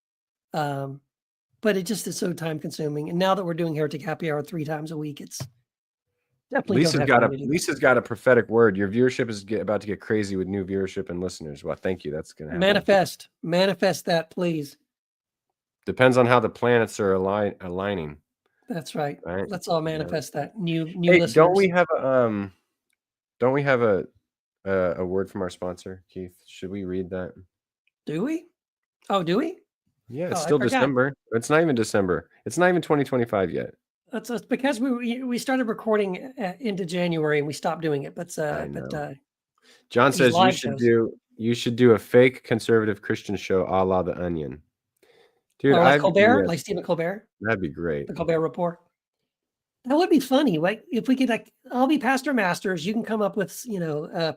But it just is so time consuming. And now that we're doing Heretic Happy Hour 3 times a week, it's definitely don't have time to do that. Lisa's got a prophetic word. Your viewership is about to get crazy with new viewership and listeners. Well, thank you. That's gonna happen. Manifest that, please. Depends on how the planets are aligning. That's right. Right? Let's all manifest that. New Hey, listeners. don't we have a word from our sponsor, Keith? Should we read that? Do we? Oh, do we? Yeah, it's Oh, I still forgot. December. It's not even December. It's not even 2025 yet. That's because we started recording into January and we stopped doing it. But John says shows. you should do a fake conservative Christian show a la The Onion. Dude, like Colbert, like Stephen Colbert. That'd be great. The Colbert Report. That would be funny. Like if we could, like, I'll be Pastor Masters. You can come up with,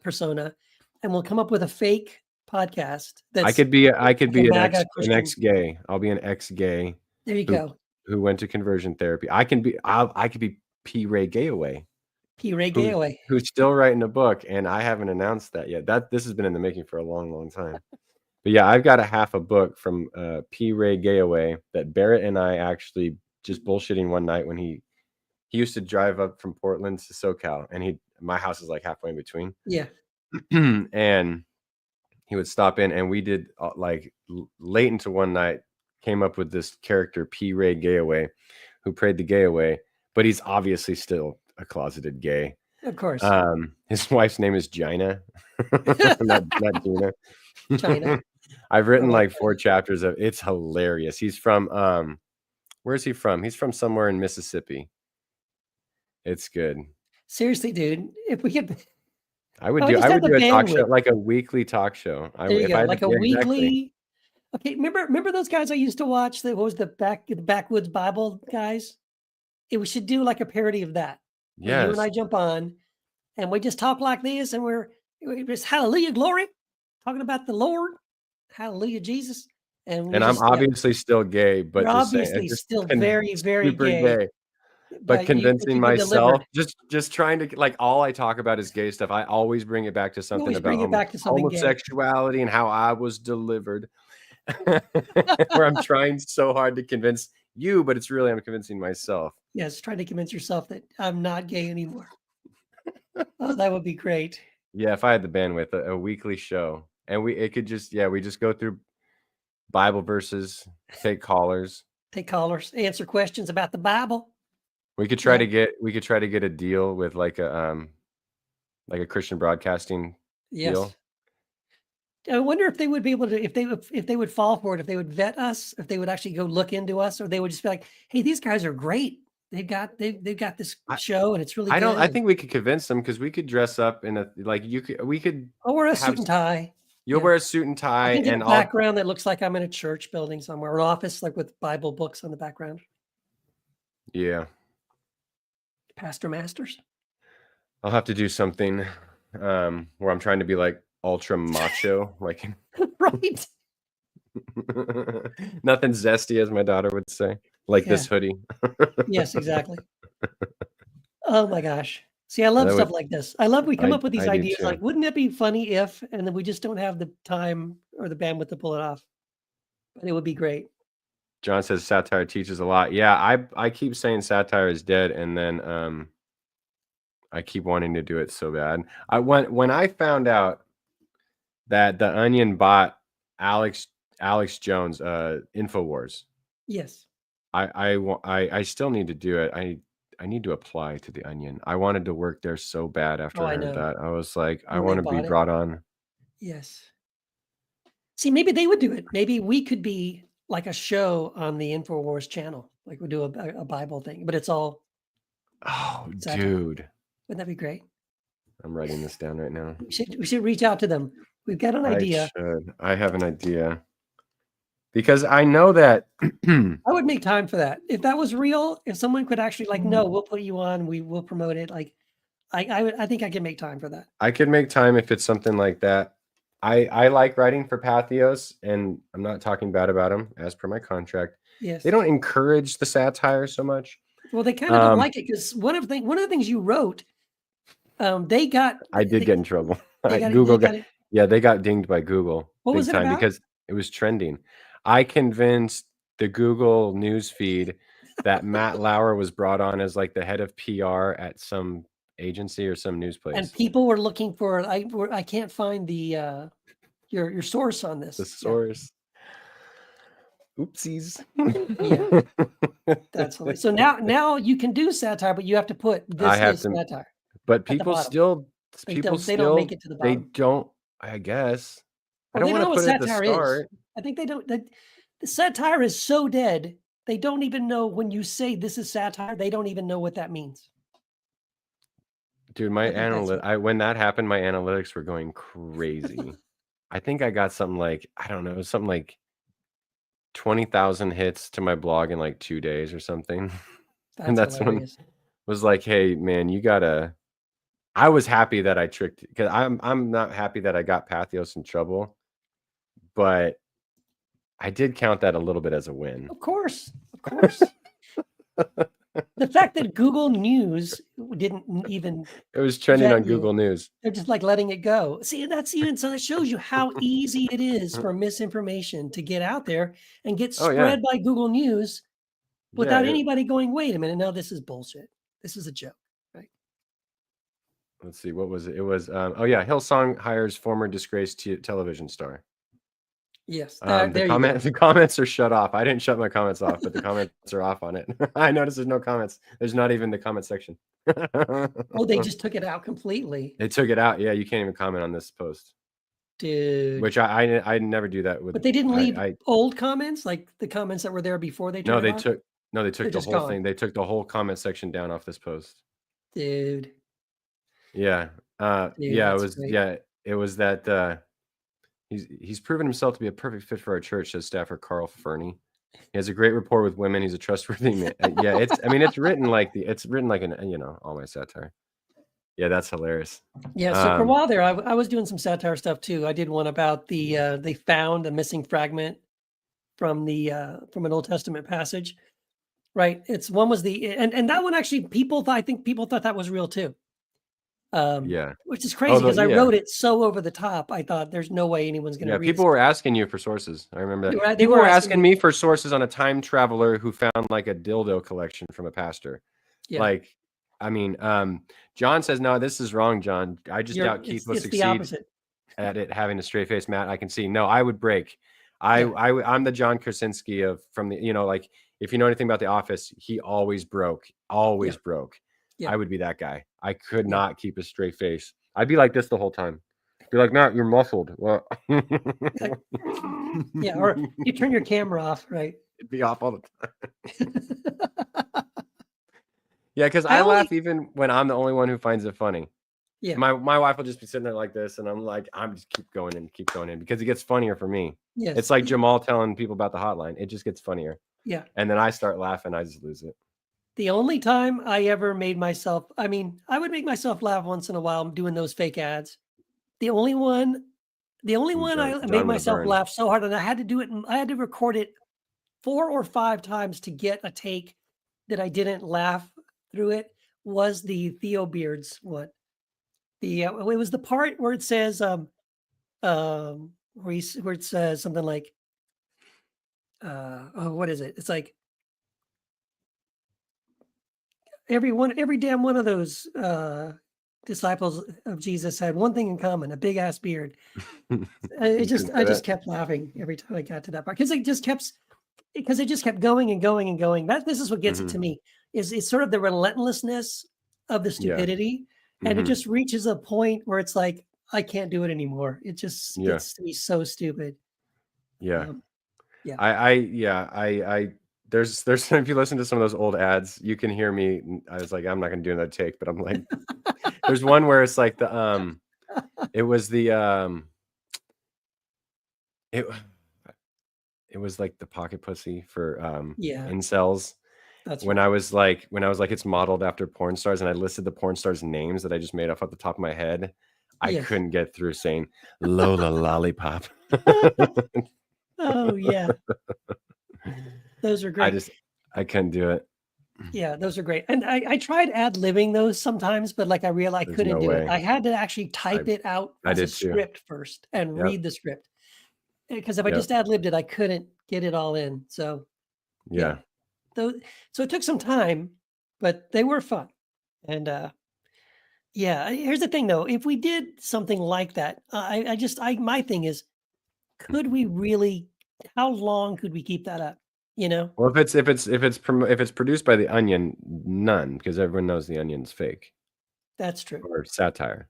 persona, and we'll come up with a fake podcast. I That's could be like a an MAGA an Christian. ex-gay. I'll be an ex-gay There you who go. went to conversion therapy. I could be P. Ray Gayaway, P. Ray Gayaway. who's still writing a book, and I haven't announced that yet. This has been in the making for a long, long time. But yeah, I've got a half a book from P. Ray Gayaway that Barrett and I actually just bullshitting one night when he used to drive up from Portland to SoCal, and my house is like halfway in between. Yeah. And he would stop in, and we did late into one night came up with this character P. Ray Gayaway, who prayed the gay away, but he's obviously still a closeted gay. Of course. His wife's name is Gina, not Gina. China. I've written like 4 chapters of it's hilarious. He's from where's he from? He's from somewhere in Mississippi. It's good. Seriously, dude. If we could, I would do a talk show, like a weekly talk show. There you go, like a weekly. Okay, remember those guys I used to watch? What was the Backwoods Bible guys? We should do like a parody of that. Yeah, you and I jump on, and we just talk like this, and we're just hallelujah, glory, talking about the Lord, hallelujah, Jesus. And I'm obviously still gay, but you're obviously still very, very gay. But convincing myself, just trying to, like, all I talk about is gay stuff. I always bring it back to something about homosexuality and how I was delivered. Where I'm trying so hard to convince you, but it's really I'm convincing myself. Yes, trying to convince yourself that I'm not gay anymore. Oh, that would be great. Yeah, if I had the bandwidth, a weekly show, and we just go through Bible verses, take callers, answer questions about the Bible. We could try to get a deal with like a Christian broadcasting deal. I wonder if they would be able to, if they would fall for it, if they would vet us, if they would actually go look into us, or they would just be like, "Hey, these guys are great. They've got this show, and it's really good." I think we could convince them, because we could dress up in we could. I'll wear a suit and tie. You'll wear a suit and tie, and a background that looks like I'm in a church building somewhere, an office like with Bible books on the background. Yeah. Pastor Masters. I'll have to do something where I'm trying to be like ultra macho, like right. Nothing zesty, as my daughter would say, like this hoodie. Yes, exactly. Oh my gosh. See, I love stuff like this. I love we come up with these ideas. Like, wouldn't it be funny if, and then we just don't have the time or the bandwidth to pull it off. But it would be great. John says satire teaches a lot. Yeah, I keep saying satire is dead, and then I keep wanting to do it so bad. When I found out that the Onion bought Alex Jones InfoWars. Yes. I still need to do it. I need to apply to the Onion. I wanted to work there so bad after I heard that. I was like, I want to be brought on. Yes. See, maybe they would do it. Maybe we could be like a show on the InfoWars channel. Like we do a Bible thing, but it's all. Oh, dude. Wouldn't that be great? I'm writing this down right now. We should reach out to them. We've got an idea. I have an idea. Because I know that I would make time for that. If that was real, if someone could actually like, no, we'll put you on, we will promote it. Like, I think I can make time for that. I could make time if it's something like that. I like writing for Patheos, and I'm not talking bad about them as per my contract. Yes. They don't encourage the satire so much. Well, they kind of don't like it, because one of the things you wrote, I did get in trouble. They got dinged by Google. What was it about? Because it was trending. I convinced the Google news feed that Matt Lauer was brought on as like the head of PR at some agency or some news place. And people were looking for, I can't find the your source on this. The source. Yeah. Oopsies. Yeah. That's hilarious. So now you can do satire, but you have to put this satire. But people still they don't make it to the bottom. They don't, I guess. Well, I don't want to put it at the start. I think they don't. The satire is so dead. They don't even know when you say this is satire. They don't even know what that means. Dude, when that happened, my analytics were going crazy. I think I got something like, I don't know, something like 20,000 hits to my blog in like 2 days or something. That's hilarious. was like, "Hey, man, you gotta." I was happy that I tricked because I'm not happy that I got Pathos in trouble, but I did count that a little bit as a win. Of course, of course. The fact that Google News didn't even It was trending vet on you, Google News. they're just like letting it go. See, that's even so that shows you how easy it is for misinformation to get out there and get Oh, yeah. spread by Google News Yeah, without anybody going, "Wait a minute, no, this is bullshit. This is a joke." Right? let's see, what was it? It was, oh, yeah, Hillsong hires former disgraced television star. Yes, The there you go. the comments are shut off. I didn't shut my comments off, but the comments are off on it. I noticed there's no comments. There's not even the comment section. Oh, they just took it out completely. They took it out. Yeah, you can't even comment on this post. Dude. Which I never do that with. But they didn't leave I old comments, like the comments that were there before they no, turned it they off? took the They're just whole gone. thing. They took the whole comment section down off this post. Dude. Yeah. Dude, Yeah, that's great. it was that he's proven himself to be a perfect fit for our church, says staffer Carl Fernie. He has a great rapport with women. He's a trustworthy man. Yeah, it's written like all my satire. Yeah, that's hilarious. Yeah, so for a while there, I was doing some satire stuff too. I did one about they found a missing fragment from from an Old Testament passage. Right. One was and that one actually I think people thought that was real too. Yeah. Which is crazy because I Yeah. wrote it so over the top. I thought there's no way anyone's going to read it. People were asking you for sources. I remember that. They People were were asking me for sources on a time traveler who found like a dildo collection from a pastor. Yeah. Like, I mean, John says, no, this is wrong, John. I just doubt Keith will succeed at it having a straight face, Matt. I can see. No, I would break. I'm the John Krasinski from the, like, if you know anything about The Office, he always broke. Yeah. I would be that guy. I could not keep a straight face. I'd be like this the whole time. Be like, Matt, you're muffled. Well, yeah, or you turn your camera off, right? It'd be off all the time. Yeah, because I laugh even when I'm the only one who finds it funny. Yeah. My wife will just be sitting there like this, and I'm like, I'm just keep going in because it gets funnier for me. Yes. It's like Jamal telling people about the hotline. It just gets funnier. Yeah. And then I start laughing, I just lose it. The only time I ever made myself, I would make myself laugh once in a while doing those fake ads. The only one I made myself laugh so hard, and I had to do it, and I had to record it 4 or 5 times to get a take that I didn't laugh through it, was the Theo Beards one. It was the part where it says, where it says something like, what is it? It's like, every damn one of those disciples of Jesus had one thing in common: a big ass beard. I just kept laughing every time I got to that part because it just kept going and going and going. This is what gets it to me is sort of the relentlessness of the stupidity, and it just reaches a point where it's like I can't do it anymore. It just gets to be so stupid. Yeah. I there's if you listen to some of those old ads, you can hear me. I was like, I'm not gonna do another take, but I'm like, there's one where it's like it was like the pocket pussy for incels. That's when I was like it's modeled after porn stars, and I listed the porn stars' names that I just made off the top of my head. I couldn't get through saying Lola Lollipop. Oh yeah. Those are great. I couldn't do it. Yeah, those are great. And I tried ad-libbing those sometimes, but like I realized I couldn't do it. I had to actually type it out as a script first and read the script. Because if I just ad-libbed it, I couldn't get it all in. So yeah. So it took some time, but they were fun. And here's the thing though. If we did something like that, my thing is, could we really, how long could we keep that up? Well, if it's produced by the Onion, none, because everyone knows the Onion's fake. That's true. Or satire.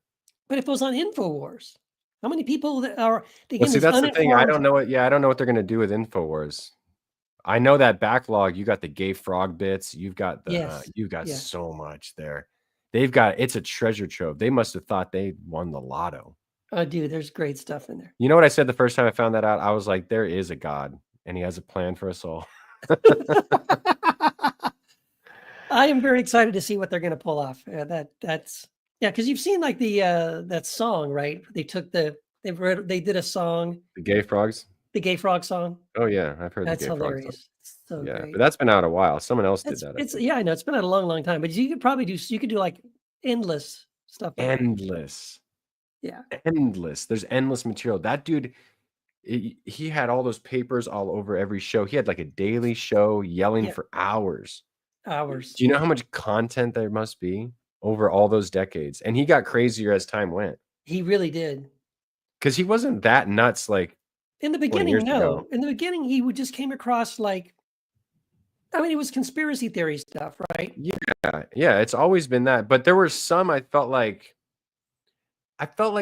But if it was on InfoWars, how many people are? Well, see, that's the thing. I don't know what. Yeah, I don't know what they're going to do with InfoWars. I know that backlog. You got the gay frog bits. You've got so much there. It's a treasure trove. They must have thought they won the lotto. Oh, dude, there's great stuff in there. You know what I said the first time I found that out? I was like, there is a God, and he has a plan for us all. I am very excited to see what they're going to pull off. That's because you've seen like the that song, right? They did a song, The Gay Frogs. the Gay Frog song. Oh yeah, I've heard the That's Gay Frog song. hilarious. It's so Yeah, but great. that's been out a while. Someone else did that, I It's think. yeah, I know it's been out a long, long time, but you could do like endless stuff like that. Endless. Yeah. Endless. There's endless material. That dude, he had all those papers all over every show. He had like a daily show yelling Yeah. for hours. Hours. Do you know how much content there must be over all those decades? And he got crazier as time went. He really did. Because he wasn't that nuts like In the 20 beginning, years no. ago. In the beginning, he would just came across like, I mean, it was conspiracy theory stuff, right? Yeah, yeah, it's always been that. But there were some I felt like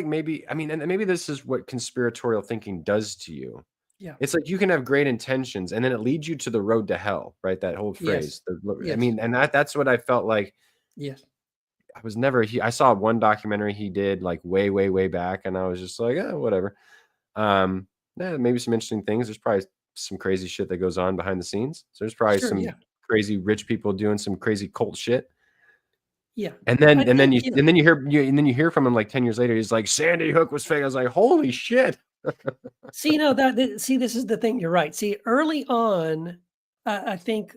maybe, I mean, and maybe this is what conspiratorial thinking does to you. Yeah. It's like you can have great intentions and then it leads you to the road to hell, right? That whole phrase. Yes. I Yes. mean, and that's what I felt like. Yes. I was never I saw one documentary he did like way, way, way back, and I was just like, whatever. Yeah, maybe some interesting things. There's probably some crazy shit that goes on behind the scenes. So there's probably Sure. some Yeah. crazy rich people doing some crazy cult shit. Yeah. And then I think, you hear from him like 10 years later, he's like, Sandy Hook was fake. I was like, holy shit. see, no, see, this is the thing. You're right. See, early on, I think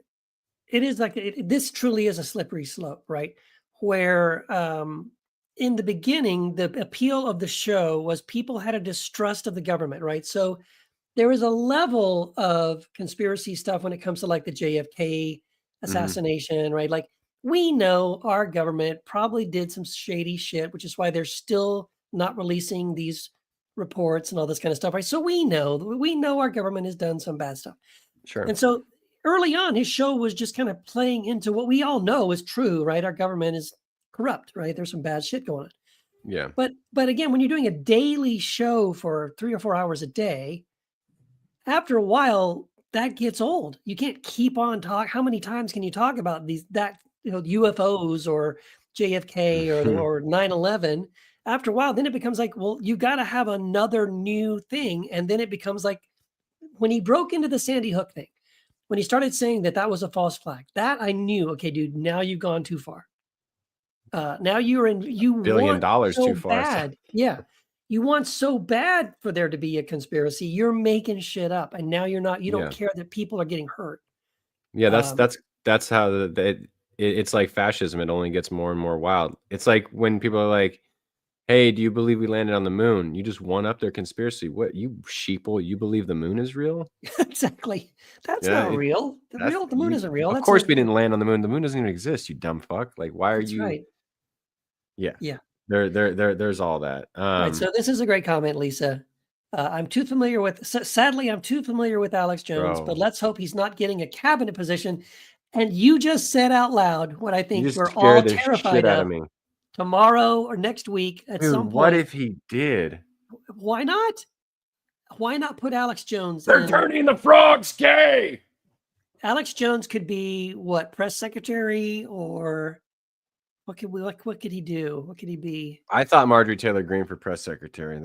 it is like this truly is a slippery slope, right? Where in the beginning, the appeal of the show was people had a distrust of the government, right? So there is a level of conspiracy stuff when it comes to like the JFK assassination, right? Like we know our government probably did some shady shit, which is why they're still not releasing these reports and all this kind of stuff, right? So we know our government has done some bad stuff. Sure. And so early on, his show was just kind of playing into what we all know is true, right? Our government is corrupt, right? There's some bad shit going on. Yeah. But again, when you're doing a daily show for 3 or 4 hours a day, after a while, that gets old. You can't keep on how many times can you talk about UFOs or JFK or 9/11? After a while, then it becomes like, well, you got to have another new thing. And then it becomes like when he broke into the Sandy Hook thing, when he started saying that was a false flag, that I knew, okay, dude, now you've gone too far. Now you $1 billion so too far. bad. Yeah. You want so bad for there to be a conspiracy. You're making shit up. And now you don't care that people are getting hurt. Yeah, that's how it's like fascism. It only gets more and more wild. It's like when people are like, hey, do you believe we landed on the moon? You just one up their conspiracy. What, you sheeple, you believe the moon is real? Exactly. That's not real. The moon isn't real. Of course we didn't land on the moon. The moon doesn't even exist, you dumb fuck. Like, why are you? Right. Yeah. Yeah. There's all that. Right. So this is a great comment, Lisa. Sadly, I'm too familiar with Alex Jones, but let's hope he's not getting a cabinet position. And you just said out loud what I think we're all terrified of tomorrow or next week at some point. What if he did? Why not? Why not put Alex Jones? They're turning the frogs gay. Alex Jones could be what, press secretary, or what could he do? What could he be? I thought Marjorie Taylor Greene for press secretary.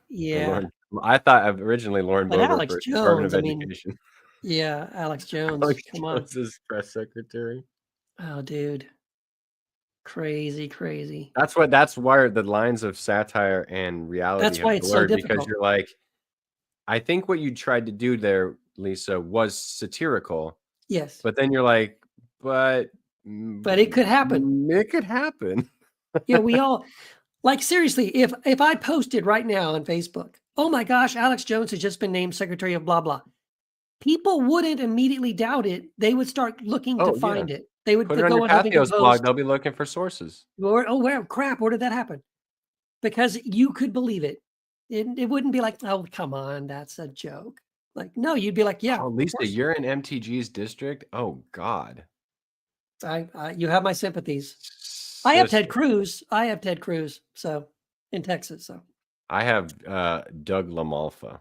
Yeah. I thought originally Lauren Boebert Alex for Jones, Department of Education. Yeah, Alex Jones. Alex Come Jones on. is press secretary. Oh, dude. Crazy. That's why the lines of satire and reality That's why it's so difficult. Because you're like, I think what you tried to do there, Lisa, was satirical. Yes. But then you're like, but it could happen. It could happen. Yeah, we all seriously, if I posted right now on Facebook, oh my gosh, Alex Jones has just been named secretary of blah blah, people wouldn't immediately doubt it. They would start looking to find it. They would put it on your Patheos blog. They'll be looking for sources. Where crap, where did that happen? Because you could believe it. It wouldn't be like, oh, come on, that's a joke. Like, no, you'd be like, yeah. Oh, Lisa, you're in MTG's district? Oh, God. You have my sympathies. I have Ted Cruz. So in Texas. So I have Doug LaMalfa.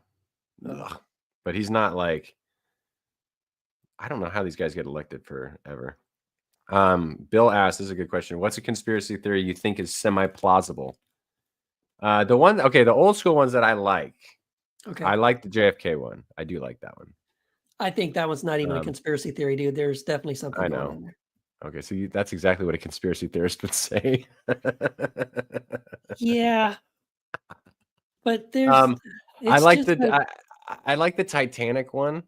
But he's not like, I don't know how these guys get elected forever. Bill asked, this is a good question. What's a conspiracy theory you think is semi-plausible? The old school ones that I like. Okay. I like the JFK one. I do like that one. I think that one's not even a conspiracy theory, dude. There's definitely something going on there. Okay, so that's exactly what a conspiracy theorist would say. Yeah. But there's I it's like just like I like the Titanic one I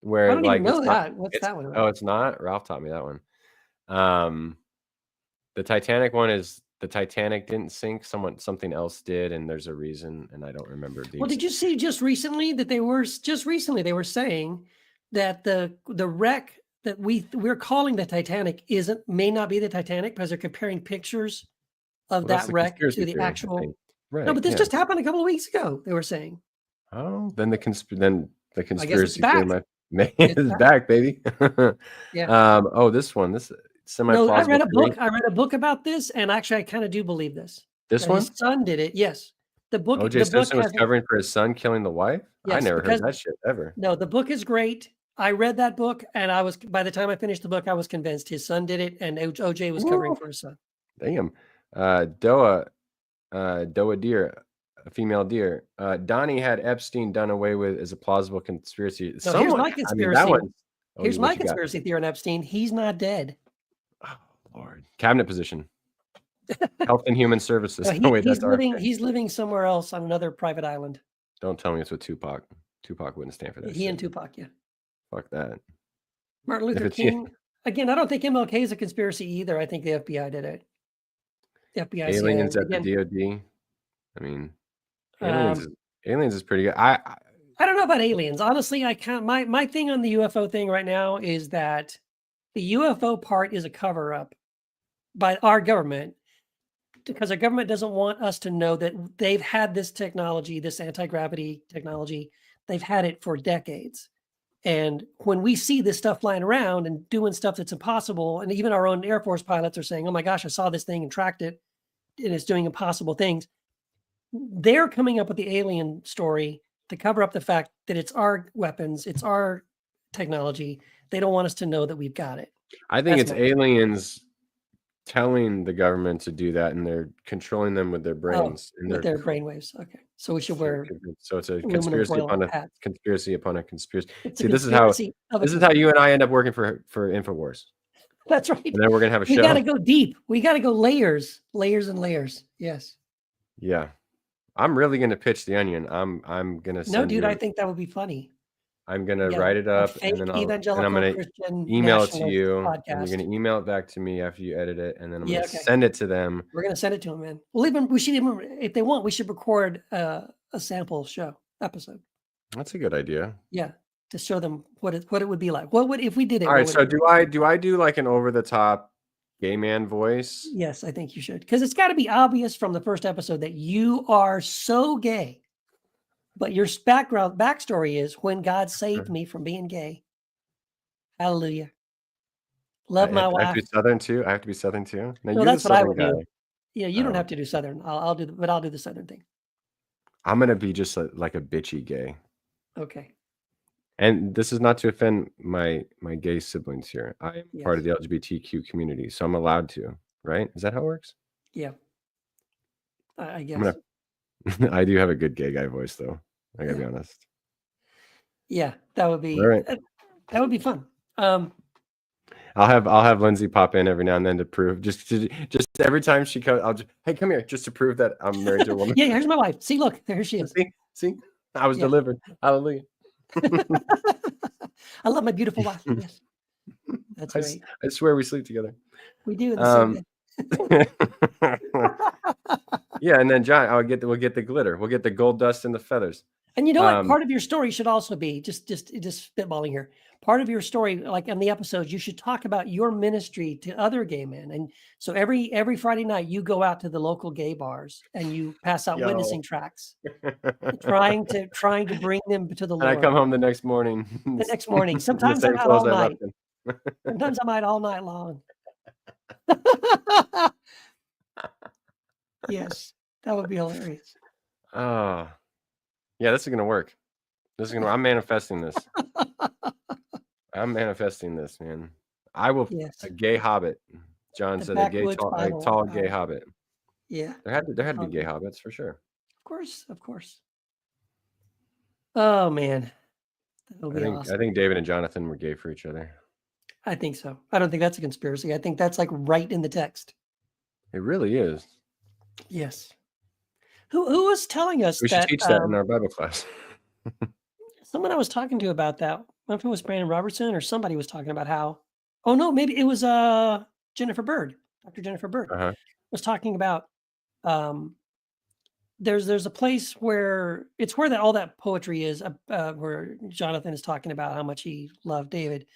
where don't even like know that. What's that one about? it's not? Ralph taught me that one. The Titanic one is the Titanic didn't sink, something else did, and there's a reason, and I don't remember the Well, did exact. you see just recently that they were saying that the wreck that we're calling the Titanic may not be the Titanic because they're comparing pictures of Well, that's that the wreck to conspiracy the theory, I actual. think. No, Right, but this yeah. just happened a couple of weeks ago. They were saying. Oh, then the I guess it's conspiracy theory back. It's is back. back, baby. Yeah. Oh, this one, this No, I read semi-plausible a theory. book. I read a book about this, and actually, I kind of do believe this This that his one? son did it. Yes, O.J. the book Simpson was has covering for his son killing the wife? I yes never heard because that shit ever. no, the book is great. I read that book, and I was by the time I finished the book, I was convinced his son did it, and OJ was covering Woo! for his son. Damn. Doa deer, a female deer. Donnie had Epstein done away with as a plausible conspiracy. No, here's Someone, my I mean, that conspiracy. one. Oh, Here's my what you got? conspiracy theory on Epstein. He's not dead. Oh, Lord. Cabinet position. Health and Human Services. No, Oh, wait, that's our. he's living somewhere else on another private island. Don't tell me it's with Tupac. Tupac wouldn't stand for that He shit. and Tupac, yeah. Fuck that. Martin If Luther it's King. Again, I don't think MLK is a conspiracy either. I think the FBI did it. The FBI, CIA. aliens at the Again, DOD. I mean, aliens um, is aliens is pretty good. I don't know about aliens. Honestly, I can't. My thing on the UFO thing right now is that the UFO part is a cover up by our government because our government doesn't want us to know that they've had this technology, this anti-gravity technology. They've had it for decades. And when we see this stuff flying around and doing stuff that's impossible, and even our own Air Force pilots are saying, "Oh my gosh, I saw this thing and tracked it, and it's doing impossible things." They're coming up with the alien story to cover up the fact that it's our weapons, it's our technology. They don't want us to know that we've got it. I think That's it's my aliens telling the government to do that, and they're controlling them with their oh, brains and with their their brainwaves. Okay, so we should wear so it's a aluminum conspiracy foil upon a hats. conspiracy upon a conspiracy. It's a See, conspiracy of a this is how you conspiracy. and I end up working for InfoWars, That's right. and then we're gonna have a We got to show. go deep. We got to go layers, layers and layers. Yes. Yeah, I'm really gonna pitch the onion. I'm gonna No, send dude, I you. think that would be funny. I'm gonna Yeah, write it a up, and fake then I'm evangelical gonna Christian email it to nationalist you, and you're podcast. gonna email it back to me after you edit it, and then I'm Yeah, gonna okay. send it to them. We're gonna send it to them, man. We should even, if they want, we should record a sample show episode. That's a good idea. Yeah, to show them what it would be like. What would if we did it? All What right, would so it be? do I do like an over the top gay man voice? Yes, I think you should, because it's got to be obvious from the first episode that you are so gay. But your backstory is when God saved me from being gay. Hallelujah. Love my I have to wife. be Southern too? I have to be Southern too? Now No, you're the that's what I Southern would guy. do. Yeah, you don't Oh, have to do Southern. I'll do the Southern thing. I'm gonna be just like a bitchy gay. Okay. And this is not to offend my gay siblings here. I am part of Yes. the LGBTQ community, so I'm allowed to, right? Is that how it works? Yeah. I I'm guess. gonna I do have a good gay guy voice though. I gotta be Yeah. honest. Yeah, that would All be right. that would be fun. I'll have Lindsay pop in every now and then to prove just every time she comes, I'll just hey, come here, just to prove that I'm married to a woman. Yeah, here's my wife. See, look, there she is. See, I was Yeah. delivered. Hallelujah. I love my beautiful wife. Yes, that's great. I swear we sleep together. We do in the same bed. Yeah, and then John, we'll get the glitter. We'll get the gold dust and the feathers. And you know what? Part of your story should also be just spitballing here. Part of your story, like in the episodes, you should talk about your ministry to other gay men. And so every Friday night, you go out to the local gay bars and you pass out witnessing tracts, trying to bring them to the And I Lord. come home the next morning. The next morning, the sometimes same I'm out clothes all I night. left in. Sometimes I'm out all night long. Yes, that would be hilarious. Oh, yeah, this is gonna work. I'm manifesting this. I'm manifesting this, man. I will. Yes. A gay hobbit. John said a tall gay hobbit. Yeah. There had to be gay hobbits for sure. Of course. Oh man, that would be awesome. I think David and Jonathan were gay for each other. I think so. I don't think that's a conspiracy. I think that's like right in the text. It really is. Yes. Who was telling us We should that? teach that in our Bible class. Someone I was talking to about that. I don't know if it was Brandon Robertson or somebody was talking about how. Oh no, maybe it was Jennifer Bird. Dr. Jennifer Bird was talking about. There's a place where it's where all that poetry is. Where Jonathan is talking about how much he loved David,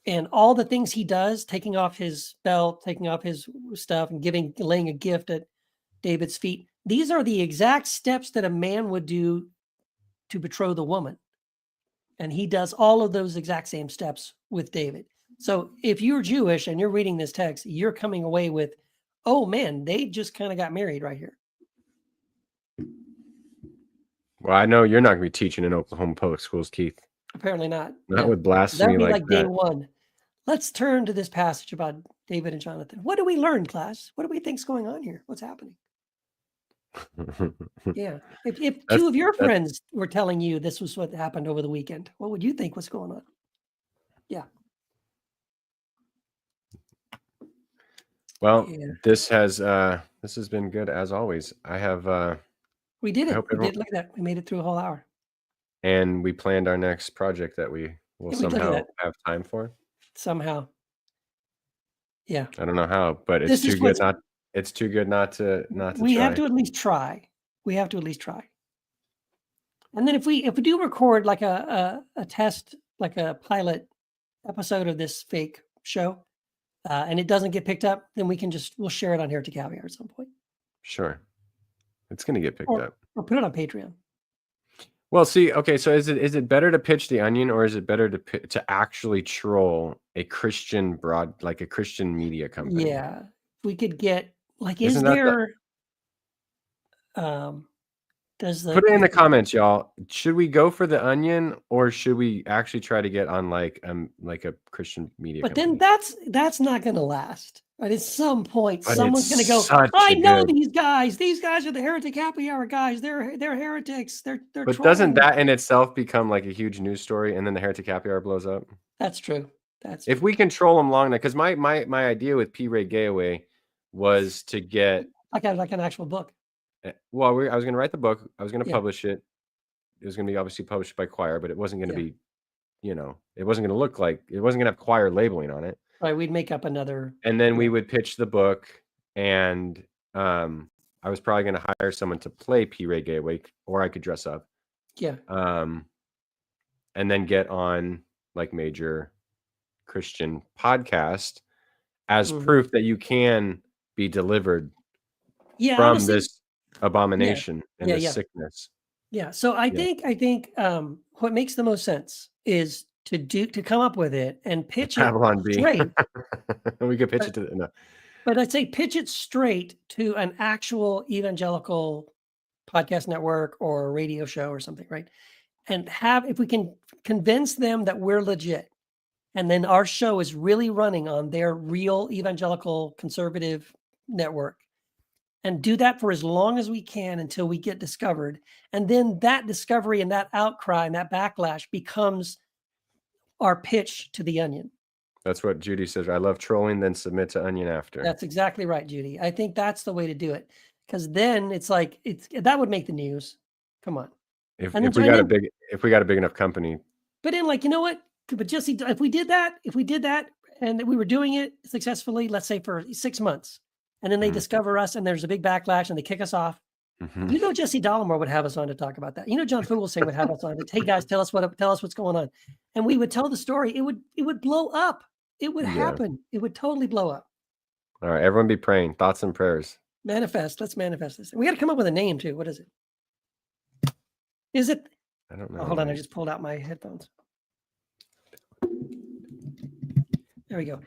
and all the things he does, taking off his belt, taking off his stuff, and laying a gift at David's feet. These are the exact steps that a man would do to betroth the woman. And he does all of those exact same steps with David. So if you're Jewish and you're reading this text, you're coming away with, oh man, they just kind of got married right here. Well, I know you're not going to be teaching in Oklahoma public schools, Keith. Apparently not. Not with blasphemy like day one. Let's turn to this passage about David and Jonathan. What do we learn, class? What do we think's going on here? What's happening? Yeah. If two of your friends were telling you this was what happened over the weekend, what would you think was going on? Yeah. Well, this has been good as always. I have we did it. Look at that. We made it through a whole hour. And we planned our next project that we will somehow have time for. Somehow. Yeah. I don't know how, but it's too good not to we try. Have to at least try. We have to at least try. And then if we do record like a test, like a pilot episode of this fake show, and it doesn't get picked up, then we'll share it on Heresy Caviar at some point. Sure. It's going to get picked up. Or put it on Patreon. Well, see, okay, so is it better to pitch the Onion, or is it better to actually troll a Christian like a Christian media company? Yeah, we could get like, is there? Put it in the comments, y'all. Should we go for the Onion, or should we actually try to get on like a Christian media company? Then that's not going to last. But at some point, someone's going to go, I know these guys. These guys are the Heretic Happy Hour guys. They're heretics. They're But trolling. Doesn't that in itself become like a huge news story, and then the Heretic Happy Hour blows up? That's true. If we control them long enough, because my idea with P. Ray Gayaway was to get like an actual book. Well, I was going to write the book. I was going to publish it. It was going to be obviously published by Choir, but it wasn't going to be, it wasn't going to look like, it wasn't going to have Choir labeling on it. Right. We'd make up another. And then we would pitch the book, and I was probably going to hire someone to play P. Ray Gayaway, or I could dress up. Yeah. And then get on like major Christian podcast as proof that you can be delivered from this abomination and this sickness. Yeah. So I think what makes the most sense is to come up with it and pitch Babylon it straight. We could pitch it to no. But I'd say pitch it straight to an actual evangelical podcast network or a radio show or something, right? And if we can convince them that we're legit, and then our show is really running on their real evangelical conservative network, and do that for as long as we can until we get discovered. And then that discovery and that outcry and that backlash becomes our pitch to the Onion. That's what Judy says. I love trolling, then submit to Onion after. That's exactly right, Judy. I think that's the way to do it. Because then it's like, that would make the news. Come on. If we got a big enough company. But then like, you know what? But Jesse, if we did that and we were doing it successfully, let's say for 6 months, and then they discover us and there's a big backlash and they kick us off. Jesse Dollemore would have us on to talk about that. John Fugelsang would have us on to, hey guys, tell us what's going on. And we would tell the story. It would blow up. It would happen. It would totally blow up. All right. Everyone be praying. Thoughts and prayers. Manifest. Let's manifest this. We got to come up with a name too. What is it? Is it? I don't know. Oh, hold on. I just pulled out my headphones. There we go.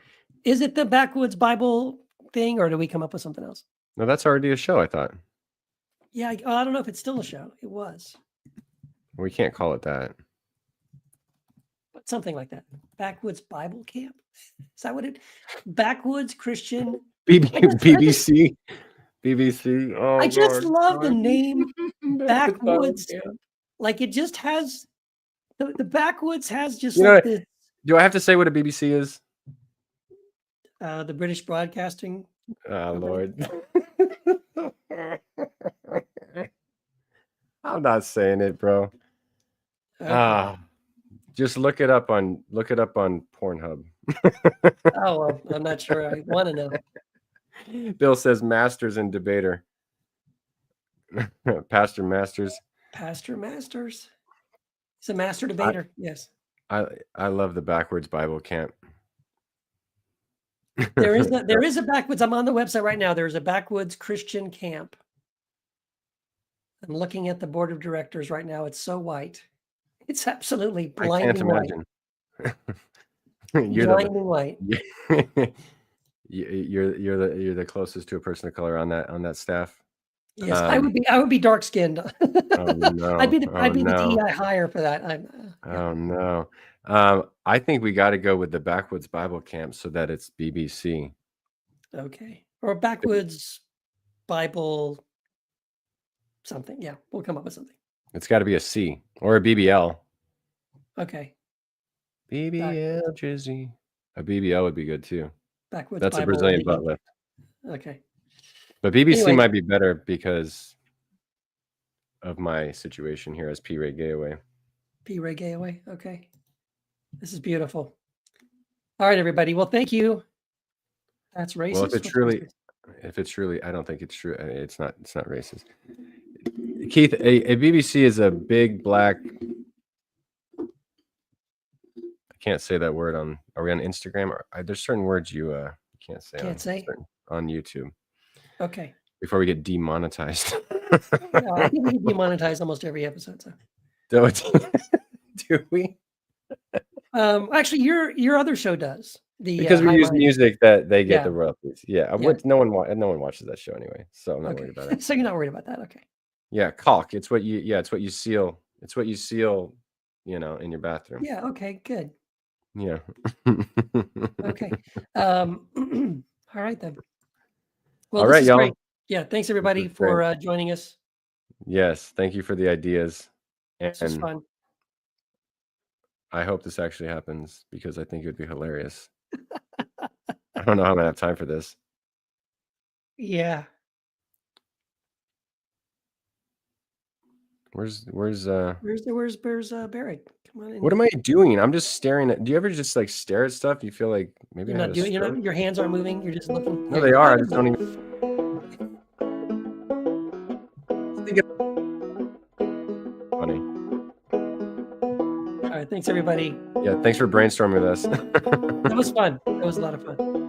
Is it the Backwoods Bible thing, or do we come up with something else? No, that's already a show, I thought. Yeah, I don't know if it's still a show. It was. We can't call it that. But something like that. Backwoods Bible Camp? Is that what it? Backwoods Christian BBC. BBC. Oh, I just love the name Backwoods. Like it just has the Backwoods has just like this. Do I have to say what a BBC is? The British Broadcasting Company. Lord. I'm not saying it, bro. Okay. Just look it up on Pornhub. Oh, well, I'm not sure I want to know. Bill says masters and debater. Pastor Masters. Pastor Masters. He's a master debater. Yes. I love the backwards Bible camp. There is a backwoods. I'm on the website right now. There's a backwoods Christian camp. I'm looking at the board of directors right now. It's so white. It's absolutely blinding white. I can't imagine. Blinding white. You're the closest to a person of color on that staff. Yes, I would be dark skinned. Oh no! I'd be the DEI hire for that. Oh no! I think we got to go with the backwoods Bible camp so that it's BBC. Okay, or backwoods Bible something. Yeah, we'll come up with something. It's got to be a C or a BBL. Okay. BBL Jizzy. A BBL would be good too. Backwoods. That's Bible a Brazilian butt lift. Okay. But BBC might be better because of my situation here as P. Ray Gayaway. P. Ray Gayaway. Okay. This is beautiful. All right, everybody. Well, thank you. That's racist. Well, if it's truly, I don't think it's true. It's not racist. Keith, a BBC is a big black. I can't say that word on. Are we on Instagram? Or there's certain words you can't say on YouTube. Okay. Before we get demonetized. I think we get demonetized almost every episode. So. Do we? Actually, your other show does. Because we use music that they get the royalties. Yeah. No one watches that show anyway, so I'm not worried about it. So you're not worried about that, okay? Yeah, caulk. It's what you seal. It's what you seal, in your bathroom. Yeah. Okay. Good. Yeah. Okay. All right then. Well, all right, y'all. Great. Yeah. Thanks everybody for joining us. Yes. Thank you for the ideas. This was fun. I hope this actually happens because I think it would be hilarious. I don't know how I'm gonna have time for this. Yeah. Where's Barry? Come on in. What am I doing? I'm just staring at. Do you ever just like stare at stuff? You feel like maybe you're not doing. Your hands aren't moving. You're just looking. No, they are. I just don't even. Funny. All right. Thanks, everybody. Yeah. Thanks for brainstorming with us. That was fun. That was a lot of fun.